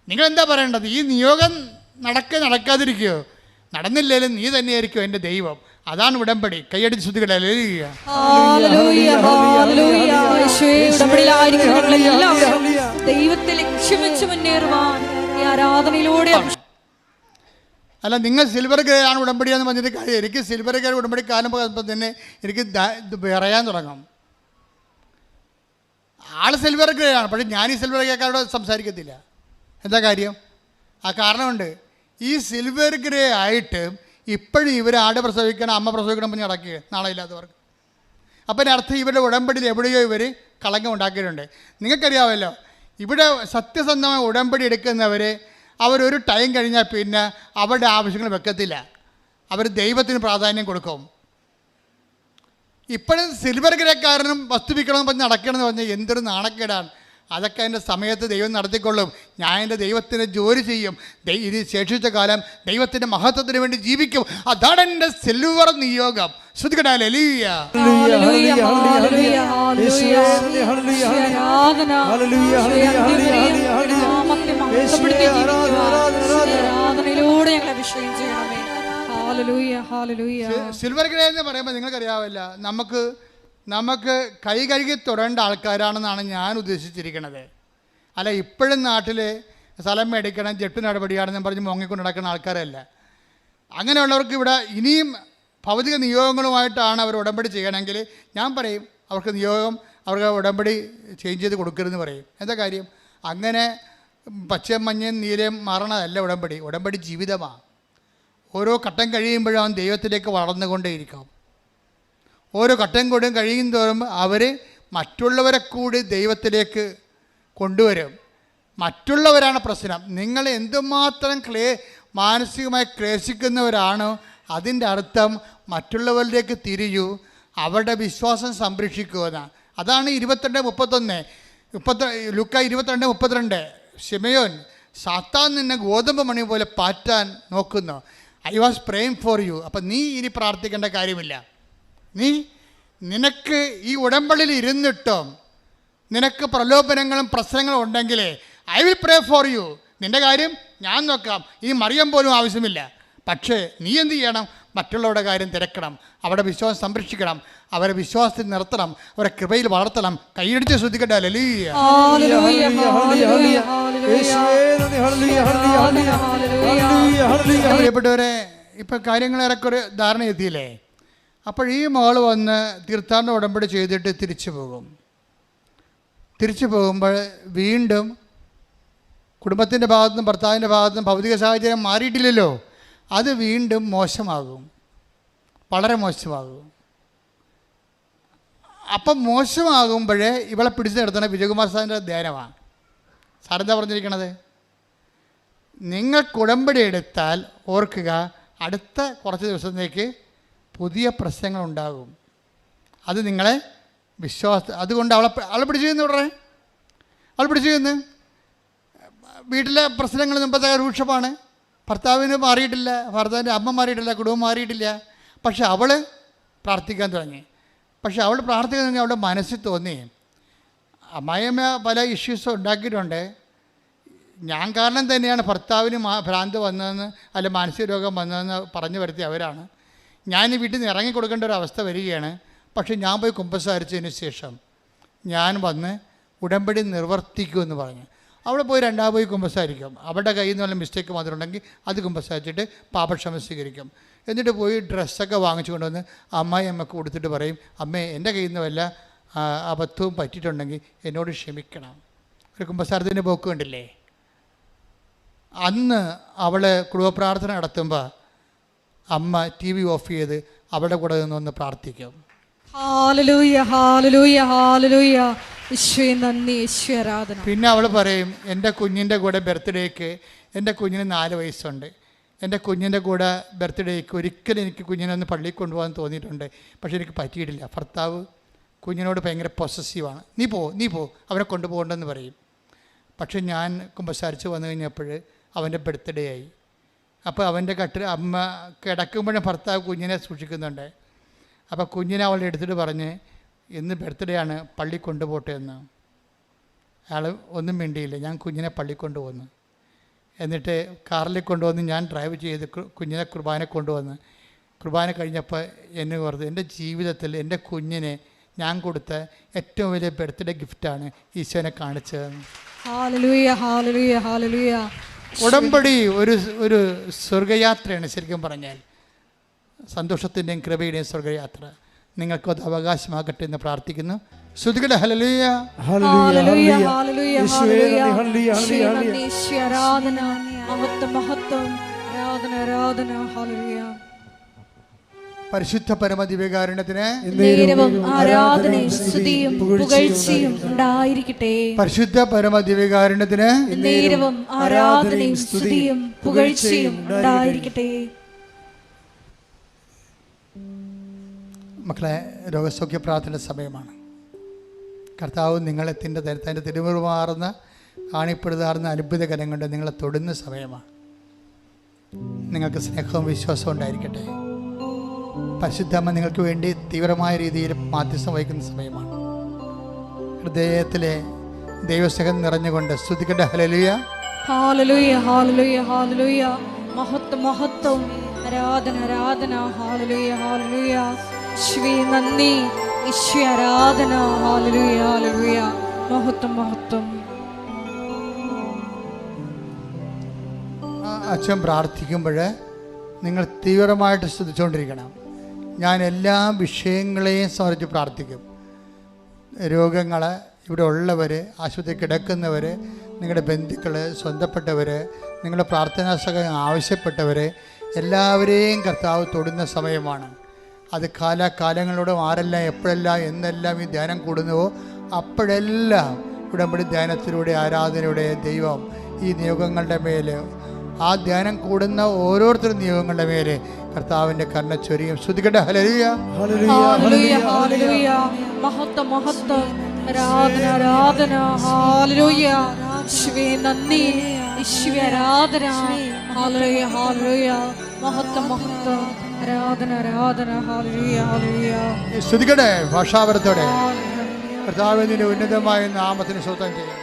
നിങ്ങളെന്താ പറയേണ്ടത്? ഈ നിയോഗം നടക്കാതിരിക്കുകയോ? നടന്നില്ലേലും നീ തന്നെയായിരിക്കും എൻ്റെ ദൈവം. അതാണ് ഉടമ്പടി. കൈയടിച്ച് ശ്രുതികളെ ദൈവത്തെ ലക്ഷ്യം വെച്ച് മുന്നേറുവാൻ ഈ ആരാധനയിലൂടെ. അല്ല, നിങ്ങൾ സിൽവർ ഗ്രേ ആണ് ഉടമ്പടിയാന്ന് പറഞ്ഞിട്ട് കാര്യം. എനിക്ക് സിൽവർ ഗ്രേ ഉടമ്പടി കാണുമ്പോൾ തന്നെ എനിക്ക് പറയാൻ തുടങ്ങും. ആൾ സിൽവർ ഗ്രേ ആണ്, പക്ഷേ ഞാൻ ഈ സിൽവർ ഗ്രേക്കാരോട് സംസാരിക്കത്തില്ല. എന്താ കാര്യം? ആ കാരണമുണ്ട്. ഈ സിൽവർ ഗ്രേ ആയിട്ട് ഇപ്പോഴും ഇവർ ആട് പ്രസവിക്കണം, അമ്മ പ്രസവിക്കണം പറഞ്ഞ് നടക്കുക നാളെ ഇല്ലാത്തവർക്ക്. അപ്പം അർത്ഥം ഇവരുടെ ഉടമ്പടിയിൽ എവിടെയോ ഇവർ കളങ്കം ഉണ്ടാക്കിയിട്ടുണ്ട്. നിങ്ങൾക്കറിയാമല്ലോ, ഇവിടെ സത്യസന്ധമായ ഉടമ്പടി എടുക്കുന്നവർ അവരൊരു ടൈം കഴിഞ്ഞാൽ പിന്നെ അവരുടെ ആവശ്യങ്ങൾ വെക്കത്തില്ല. അവർ ദൈവത്തിന് പ്രാധാന്യം കൊടുക്കും. ഇപ്പോഴും സിൽവർ ഗ്രേക്കാരനും വസ്തു വിൽക്കണമെന്ന് പറഞ്ഞ് നടക്കണമെന്ന് പറഞ്ഞാൽ എന്തൊരു നാണക്കേടാണ്. അതൊക്കെ എൻ്റെ സമയത്ത് ദൈവം നടത്തിക്കൊള്ളും. ഞാൻ എൻ്റെ ദൈവത്തിന് ജോലി ചെയ്യും. ഇത് ശേഷിച്ച കാലം ദൈവത്തിൻ്റെ മഹത്വത്തിന് വേണ്ടി ജീവിക്കും. അതാണ് എൻ്റെ സിൽവർ നിയോഗം. ശ്രുതികടാലേ സിൽവർ ഗ്രേ എന്ന് പറയുമ്പോൾ നിങ്ങൾക്കറിയാവില്ല, നമുക്ക് കൈ കഴുകി തൊടേണ്ട ആൾക്കാരാണെന്നാണ് ഞാൻ ഉദ്ദേശിച്ചിരിക്കുന്നത്. അല്ല, ഇപ്പോഴും നാട്ടിൽ സ്ഥലം മേടിക്കണം, ജെട്ട് നടപടിയാണെന്ന് പറഞ്ഞ് മുങ്ങിക്കൊണ്ട് നടക്കുന്ന ആൾക്കാരല്ല. അങ്ങനെയുള്ളവർക്ക് ഇവിടെ ഇനിയും ഭൗതിക നിയോഗങ്ങളുമായിട്ടാണ് അവർ ഉടമ്പടി ചെയ്യണമെങ്കിൽ ഞാൻ പറയും അവർക്ക് ഉടമ്പടി ചേഞ്ച് ചെയ്ത് കൊടുക്കരുതെന്ന് പറയും. എന്താ കാര്യം? അങ്ങനെ പച്ചയും മഞ്ഞയും നീലയും മാറണതല്ല ഉടമ്പടി ജീവിതമാണ്. ഓരോ ഘട്ടം കഴിയുമ്പോഴും അവൻ ദൈവത്തിലേക്ക് വളർന്നുകൊണ്ടേയിരിക്കും. ഓരോ ഘട്ടം കൂടും കഴിയും തോറും അവർ മറ്റുള്ളവരെ കൂടി ദൈവത്തിലേക്ക് കൊണ്ടുവരും. മറ്റുള്ളവരാണ് പ്രശ്നം. നിങ്ങൾ എന്തുമാത്രം മാനസികമായി ക്ലേശിക്കുന്നവരാണോ അതിൻ്റെ അർത്ഥം മറ്റുള്ളവരിലേക്ക് തിരിയൂ, അവരുടെ വിശ്വാസം സംരക്ഷിക്കുക എന്നാണ്. അതാണ് 22:31. ലൂക്ക 22:32 ശിമയോൻ, സാത്താൻ നിന്നെ ഗോതമ്പ് മണി പോലെ പാറ്റാൻ നോക്കുന്നു. I was praying for you. അപ്പം നീ ഇനി പ്രാർത്ഥിക്കേണ്ട കാര്യമില്ല. നിനക്ക് ഈ ഉടമ്പടിയിൽ ഇരുന്നിട്ടോ നിനക്ക് പ്രലോഭനങ്ങളും പ്രശ്നങ്ങളും ഉണ്ടെങ്കിൽ I will pray for you. നിൻ്റെ കാര്യം ഞാൻ നോക്കാം. ഇനി മറിയം പോലും ആവശ്യമില്ല. പക്ഷേ നീ എന്ത് ചെയ്യണം? മറ്റുള്ളവരുടെ കാര്യം തിരക്കണം, അവരുടെ വിശ്വാസം സംരക്ഷിക്കണം, അവരെ വിശ്വാസത്തിൽ നിർത്തണം, അവരെ കൃപയിൽ വളർത്തണം. കൈയടിച്ച് ശ്രദ്ധിക്കട്ടെ. ഹല്ലേലൂയ. പ്രിയപ്പെട്ടവരെ, ഇപ്പം കാര്യങ്ങൾ ഏറെക്കുറെ ധാരണ എത്തിയില്ലേ? അപ്പോൾ ഈ മകൾ വന്ന് തീർത്ഥാടന ഉടമ്പടി ചെയ്തിട്ട് തിരിച്ചു പോകും. തിരിച്ചു പോകുമ്പോൾ വീണ്ടും കുടുംബത്തിൻ്റെ ഭാഗത്തുനിന്നും ഭർത്താവിൻ്റെ ഭാഗത്തുനിന്നും ഭൗതിക സാഹചര്യം മാറിയിട്ടില്ലല്ലോ. അത് വീണ്ടും മോശമാകും, വളരെ മോശമാകും. അപ്പം മോശമാകുമ്പോഴേ ഇവളെ പിടിച്ചു നിർത്തണ വിജയകുമാർ സാറിൻ്റെ ധ്യാനമാണ്. സാറെന്താ പറഞ്ഞിരിക്കണത്? നിങ്ങൾക്ക് ഉടമ്പടി എടുത്താൽ ഓർക്കുക, അടുത്ത കുറച്ച് ദിവസത്തേക്ക് പുതിയ പ്രശ്നങ്ങളുണ്ടാകും. അത് നിങ്ങളെ അതുകൊണ്ട് അവളെ പിടിച്ചു ചെയ്യുന്നു. ഉടനെ അവൾ പിടിച്ചു ചെയ്യുന്നു. വീട്ടിലെ പ്രശ്നങ്ങൾ മുമ്പത്തെ രൂക്ഷമാണ്. ഭർത്താവിന് മാറിയിട്ടില്ല, ഭർത്താവിൻ്റെ അമ്മ മാറിയിട്ടില്ല, കുടുംബം മാറിയിട്ടില്ല. പക്ഷെ അവൾ പ്രാർത്ഥിക്കാൻ തുടങ്ങി. പക്ഷെ അവൾ പ്രാർത്ഥിക്കാൻ അവളുടെ മനസ്സിൽ തോന്നി, അമ്മായിയമ്മ പല ഇഷ്യൂസും ഉണ്ടാക്കിയിട്ടുണ്ട്, ഞാൻ കാരണം തന്നെയാണ് ഭർത്താവിന് ഭ്രാന്ത് വന്നതെന്ന് അല്ല മാനസിക രോഗം വന്നതെന്ന് പറഞ്ഞു വരുത്തി അവരാണ്. ഞാൻ വീട്ടിൽ നിന്ന് ഇറങ്ങി കൊടുക്കേണ്ട ഒരു അവസ്ഥ വരികയാണ്. പക്ഷെ ഞാൻ പോയി കുമ്പസാരിച്ചതിന് ശേഷം ഞാൻ വന്ന് ഉടമ്പടി നിർവർത്തിക്കുമെന്ന് പറഞ്ഞു. അവിടെ പോയി രണ്ടാമത് പോയി കുമ്പസാരിക്കും. അവരുടെ കയ്യിൽ നിന്ന് വല്ല മിസ്റ്റേക്ക് വന്നിട്ടുണ്ടെങ്കിൽ അത് കുമ്പസാരിച്ചിട്ട് പാപക്ഷമ സ്വീകരിക്കും. എന്നിട്ട് പോയി ഡ്രസ്സൊക്കെ വാങ്ങിച്ചു കൊണ്ടുവന്ന് അമ്മയ്ക്ക് കൊടുത്തിട്ട് പറയും, അമ്മേ എൻ്റെ കയ്യിൽ നിന്ന് വല്ല അബദ്ധവും പറ്റിയിട്ടുണ്ടെങ്കിൽ എന്നോട് ക്ഷമിക്കണം. ഒരു കുമ്പസാരത്തിൻ്റെ പോക്ക് കണ്ടില്ലേ? അന്ന് അവൾ കുടുംബപ്രാർത്ഥന നടത്തുമ്പോൾ അമ്മ TV ഓഫ് ചെയ്ത് അവളുടെ കൂടെ നിന്നൊന്ന് പ്രാർത്ഥിക്കും. പിന്നെ അവൾ പറയും, എൻ്റെ കുഞ്ഞിൻ്റെ കൂടെ ബർത്ത്ഡേക്ക്, എൻ്റെ കുഞ്ഞിന് 4 വയസ്സുണ്ട്, എൻ്റെ കുഞ്ഞിൻ്റെ കൂടെ ബർത്ത്ഡേക്ക് ഒരിക്കലും എനിക്ക് കുഞ്ഞിനെ ഒന്ന് പള്ളിയിൽ കൊണ്ടുപോകാൻ തോന്നിയിട്ടുണ്ട്, പക്ഷെ എനിക്ക് പറ്റിയിട്ടില്ല. ഭർത്താവ് കുഞ്ഞിനോട് ഭയങ്കര പൊസസീവാണ്. നീ പോ അവനെ കൊണ്ടുപോകണ്ടെന്ന് പറയും. പക്ഷെ ഞാൻ കുമ്പസാരിച്ച് വന്നു കഴിഞ്ഞപ്പോൾ അവൻ്റെ ബർത്ത്ഡേ ആയി. അപ്പോൾ അവൻ്റെ അമ്മ കിടക്കുമ്പോഴും ഭർത്താവ് കുഞ്ഞിനെ സൂക്ഷിക്കുന്നുണ്ട്. അപ്പോൾ കുഞ്ഞിനെ അവളെ എടുത്തിട്ട് പറഞ്ഞ്, ഇന്ന് ബർത്ത്ഡേ ആണ്, പള്ളി കൊണ്ടുപോട്ടെ എന്ന്. അയാൾ ഒന്നും മിണ്ടിയില്ല. ഞാൻ കുഞ്ഞിനെ പള്ളി കൊണ്ടുപോകുന്നു. എന്നിട്ട് കാറിൽ കൊണ്ടുവന്ന് ഞാൻ ഡ്രൈവ് ചെയ്ത് കുഞ്ഞിനെ കുർബാന കൊണ്ടുവന്ന് കുർബാന കഴിഞ്ഞപ്പോൾ എന്നെ ഓർത്ത്, എൻ്റെ ജീവിതത്തിൽ എൻ്റെ കുഞ്ഞിനെ ഞാൻ കൊടുത്ത ഏറ്റവും വലിയ ബർത്ത്ഡേ ഗിഫ്റ്റാണ് ഈശോനെ കാണിച്ചതെന്ന്. ഉടമ്പടി ഒരു സ്വർഗയാത്രയാണ്. ശരിക്കും പറഞ്ഞാൽ സന്തോഷത്തിൻ്റെയും കൃപയുടെയും സ്വർഗയാത്ര. നിങ്ങൾക്കത് അവകാശമാകട്ടെ എന്ന് പ്രാർത്ഥിക്കുന്നു. ശ്രുതികട ഹല്ലേലൂയ. പരിശുദ്ധ പരമദിവ്യകാരുണ്യത്തിന് ആരാധനയും സ്തുതിയും പുകഴ്ചയും ഉണ്ടായിരിക്കട്ടെ. പരിശുദ്ധ പരമദിവ്യകാരുണ്യത്തിന് ആരാധനയും സ്തുതിയും പുകഴ്ചയും ഉണ്ടായിരിക്കട്ടെ. മക്കളെ, രോഗസൗഖ്യ പ്രാർത്ഥന സമയമാണ്. കർത്താവ് നിങ്ങളെ തൻ്റെ തിരുമുറുമാറുന്ന കാണിപ്പെടുതാറുന്ന അത്ഭുത കരം കൊണ്ട് നിങ്ങളെ തൊടുന്ന സമയമാണ്. നിങ്ങൾക്ക് സ്നേഹവും വിശ്വാസവും ഉണ്ടായിരിക്കട്ടെ. പരിശുദ്ധമ്മ നിങ്ങൾക്ക് വേണ്ടി തീവ്രമായ രീതിയിൽ മാധ്യസ്ഥം വഹിക്കുന്ന സമയമാണ്. ഹൃദയത്തിലെ ദൈവസ്നേഹം നിറഞ്ഞുകൊണ്ട് സ്തുതിക്കട്ടെ. ഹല്ലേലൂയ, ഹല്ലേലൂയ, ഹല്ലേലൂയ, ഹല്ലേലൂയ. മഹത്വം, മഹത്വം, ആരാധന, ആരാധന. ഹല്ലേലൂയ, ഹല്ലേലൂയ. ഈശോവേ നന്ദി, ഈശോ ആരാധന. ഹല്ലേലൂയ, ഹല്ലേലൂയ. മഹത്വം, മഹത്വം. അച്ഛൻ പ്രാർത്ഥിക്കുമ്പോൾ നിങ്ങൾ തീവ്രമായിട്ട് ശ്രദ്ധിച്ചുകൊണ്ടിരിക്കണം. ഞാൻ എല്ലാ വിഷയങ്ങളെയും സംബന്ധിച്ച് പ്രാർത്ഥിക്കും. രോഗങ്ങൾ, ഇവിടെ ഉള്ളവർ, ആശുപത്രി കിടക്കുന്നവർ, നിങ്ങളുടെ ബന്ധുക്കൾ, സ്വന്തപ്പെട്ടവർ, നിങ്ങളുടെ പ്രാർത്ഥനാ സഹായം ആവശ്യപ്പെട്ടവർ, എല്ലാവരെയും കർത്താവ് തൊടുന്ന സമയമാണ്. അത് കാലാകാലങ്ങളോടും ആരെല്ലാം എപ്പോഴെല്ലാം എന്നെല്ലാം ഈ ധ്യാനം കൂടുന്നുവോ അപ്പോഴെല്ലാം ഉടമ്പടി ധ്യാനത്തിലൂടെ ആരാധനയുടെ ദൈവം ഈ നിയോഗങ്ങളുടെ മേൽ, ആ ധ്യാനം കൂടുന്ന ഓരോരുത്തരും നിയോഗങ്ങളുടെ മേലെ കർത്താവിൻ്റെ കരുണ ചൊരിയും. ശ്രുതിക്കട്ടെ. ഹല്ലേലൂയ, ഹല്ലേലൂയ, ഹല്ലേലൂയ. മഹത്വം, മഹത്വം, ആരാധന ആരാധന ഹല്ലേലൂയ. യേശുവേ നന്ദി, യേശുവേ ആരാധന. ഹല്ലേലൂയ ഹല്ലേലൂയ. മഹത്വം മഹത്വം. ആരാധന ആരാധന. ഹല്ലേലൂയ ഹല്ലേലൂയ. സ്തുതിക്കട്ടെ ഭാഷാപരത്തോടെ. കർത്താവേ, നിന്റെ ഉന്നതമായ നാമത്തിന് സ്തോത്രം ചെയ്യണം.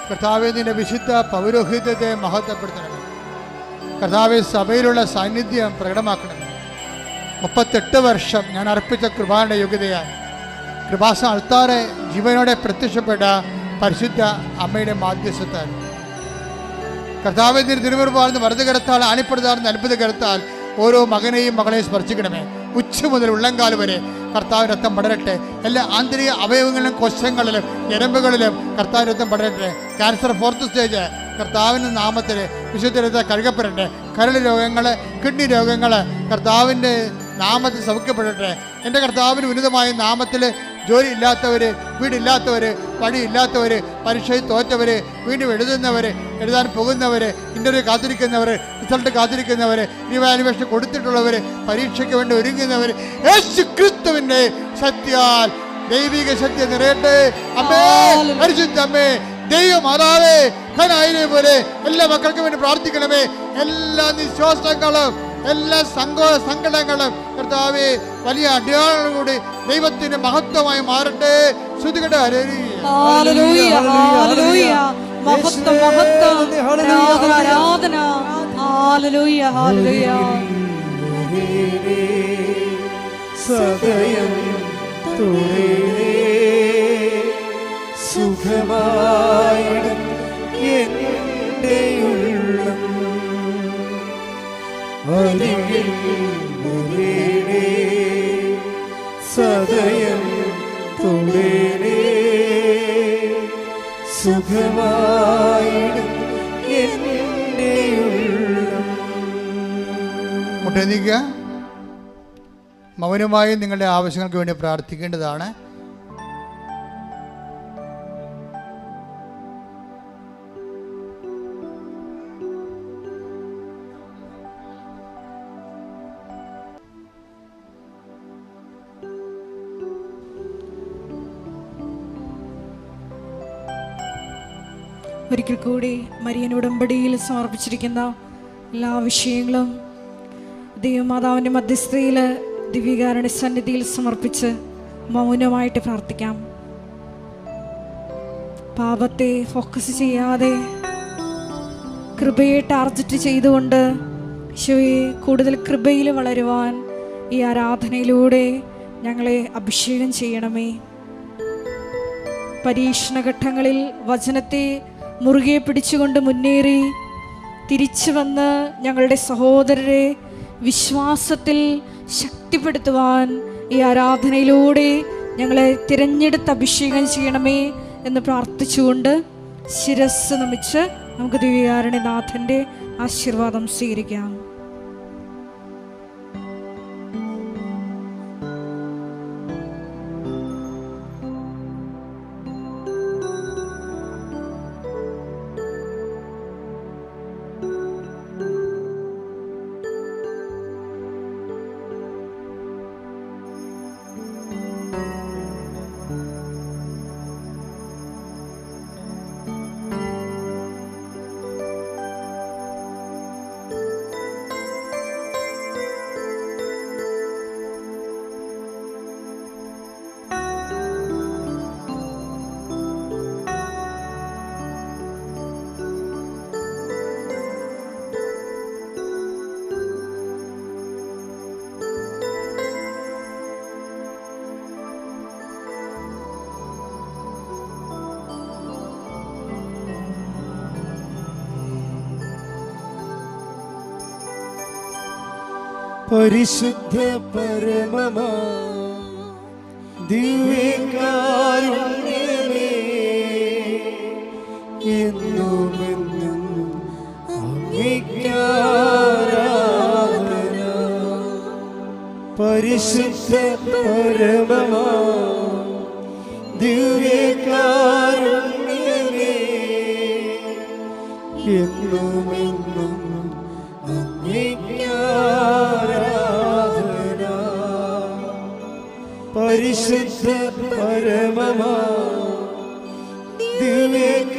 കർത്താവേ, നിന്റെ വിശുദ്ധ പൗരോഹിത്യത്തെ മഹത്വപ്പെടുത്തണമേ. കർത്താവേ, സഭയിലുള്ള സാന്നിധ്യം പ്രകടമാക്കണമേ. 38 വർഷം ഞാൻ അർപ്പിച്ച കൃപാന്റെ യോഗ്യതയാൽ കൃപാസ അൾത്താറെ ജീവനോടെ പ്രത്യക്ഷപ്പെട്ട പരിശുദ്ധ അമ്മയുടെ മാധ്യസ്ഥത്താൽ കർത്താവേ, നിന്റെ തിരുമുറുപാർന്ന് വലതുകരത്താൽ ആണിപ്പെടുത്താർന്ന് അത്ഭുതകരത്താൽ ഓരോ മകനെയും മകളെയും സ്പർശിക്കണമേ. ഉച്ച മുതൽ ഉള്ളങ്കാല് വരെ കർത്താവ് രക്തം പടരട്ടെ. എല്ലാ ആന്തരിക അവയവങ്ങളിലും കോശങ്ങളിലും ഞരമ്പുകളിലും കർത്താവ് രക്തം പടരട്ടെ. ക്യാൻസർ 4th സ്റ്റേജ് കർത്താവിൻ്റെ നാമത്തിൽ വിശുദ്ധ രക്തം കഴുകപ്പെടട്ടെ. കരൾ രോഗങ്ങൾ, കിഡ്നി രോഗങ്ങൾ കർത്താവിൻ്റെ നാമത്തിൽ സൗഖ്യപ്പെടട്ടെ. എൻ്റെ കർത്താവിന് ഉന്നതമായ നാമത്തിൽ ജോലി ഇല്ലാത്തവർ, വീടില്ലാത്തവർ, പണിയില്ലാത്തവർ, പരീക്ഷയിൽ തോറ്റവർ, വീണ്ടും എഴുതുന്നവർ, എഴുതാൻ പോകുന്നവർ, ഇൻ്റർവ്യൂ കാത്തിരിക്കുന്നവർ, റിസൾട്ട് കാത്തിരിക്കുന്നവർ, റിവാലുവേഷൻ കൊടുത്തിട്ടുള്ളവർ, പരീക്ഷയ്ക്ക് വേണ്ടി ഒരുങ്ങുന്നവർ, യേശു ക്രിസ്തുവിൻ്റെ സത്യാൽ ദൈവിക സത്യം നിറയട്ടെ. അമ്മേ, പരിശുദ്ധ അമ്മേ, ദൈവമാതാവേ, ഖനായിനെ പോലെ എല്ലാ മക്കൾക്കും വേണ്ടി പ്രാർത്ഥിക്കണമേ. എല്ലാ നിശ്വാസങ്ങളും, എല്ലാ സങ്കടങ്ങളും കർത്താവേ വലിയ അടയാളങ്ങളോടെ ദൈവത്തിന്റെ മഹത്വമായി മാറട്ടെ. ശ്രുതികട്ടെ. ഹല്ലേലൂയ ഹല്ലേലൂയ. മഹത്വം മഹത്വം. ആരാധന ആരാധന. ഹല്ലേലൂയ ഹല്ലേലൂയ. സദയം തുറേ സുഖമായി എൻ്റെ ഉള്ളം അരികിൽ മുറിയേ സദയം തുറേ സുഖമായി എൻ്റെ ഉള്ളം. മുട്ടെന്നിക്കുക. മൗനമായി നിങ്ങളുടെ ആവശ്യങ്ങൾക്ക് വേണ്ടി പ്രാർത്ഥിക്കേണ്ടതാണ്. ഒരിക്കൽ കൂടി മരിയൻ ഉടമ്പടിയിൽ സമർപ്പിച്ചിരിക്കുന്ന എല്ലാ വിഷയങ്ങളും ദൈവമാതാവിൻ്റെ മധ്യസ്ഥതയിൽ ദിവ്യകാരുണ്യ സന്നിധിയിൽ സമർപ്പിച്ച് മൗനമായിട്ട് പ്രാർത്ഥിക്കാം. പാപത്തെ ഫോക്കസ് ചെയ്യാതെ കൃപയെ ടാർഗറ്റ് ചെയ്തുകൊണ്ട് ഈശോയെ കൂടുതൽ കൃപയിൽ വളരുവാൻ ഈ ആരാധനയിലൂടെ ഞങ്ങളെ അഭിഷേകം ചെയ്യണമേ. പരീക്ഷണഘട്ടങ്ങളിൽ വചനത്തെ മുറുകെ പിടിച്ചുകൊണ്ട് മുന്നേറി തിരിച്ചു വന്ന് ഞങ്ങളുടെ സഹോദരരെ വിശ്വാസത്തിൽ ശക്തിപ്പെടുത്തുവാൻ ഈ ആരാധനയിലൂടെ ഞങ്ങളെ തിരഞ്ഞെടുത്ത് അഭിഷേകം ചെയ്യണമേ എന്ന് പ്രാർത്ഥിച്ചുകൊണ്ട് ശിരസ് നമിച്ച് നമുക്ക് ദിവ്യകാരുണ്യനാഥൻ്റെ ആശീർവാദം സ്വീകരിക്കാം. പരിശുദ്ധ പരമമാ ദിവ്യകാരുണ്യമേ, എന്നുമെന്നും അങ്ങേക്കാരാധന. പരിശുദ്ധ പരമമാ ദിവ്യകാരുണ്യമേ, എന്നുമെന്നും പരിശുദ്ധ പരമമാ ദിവ്യ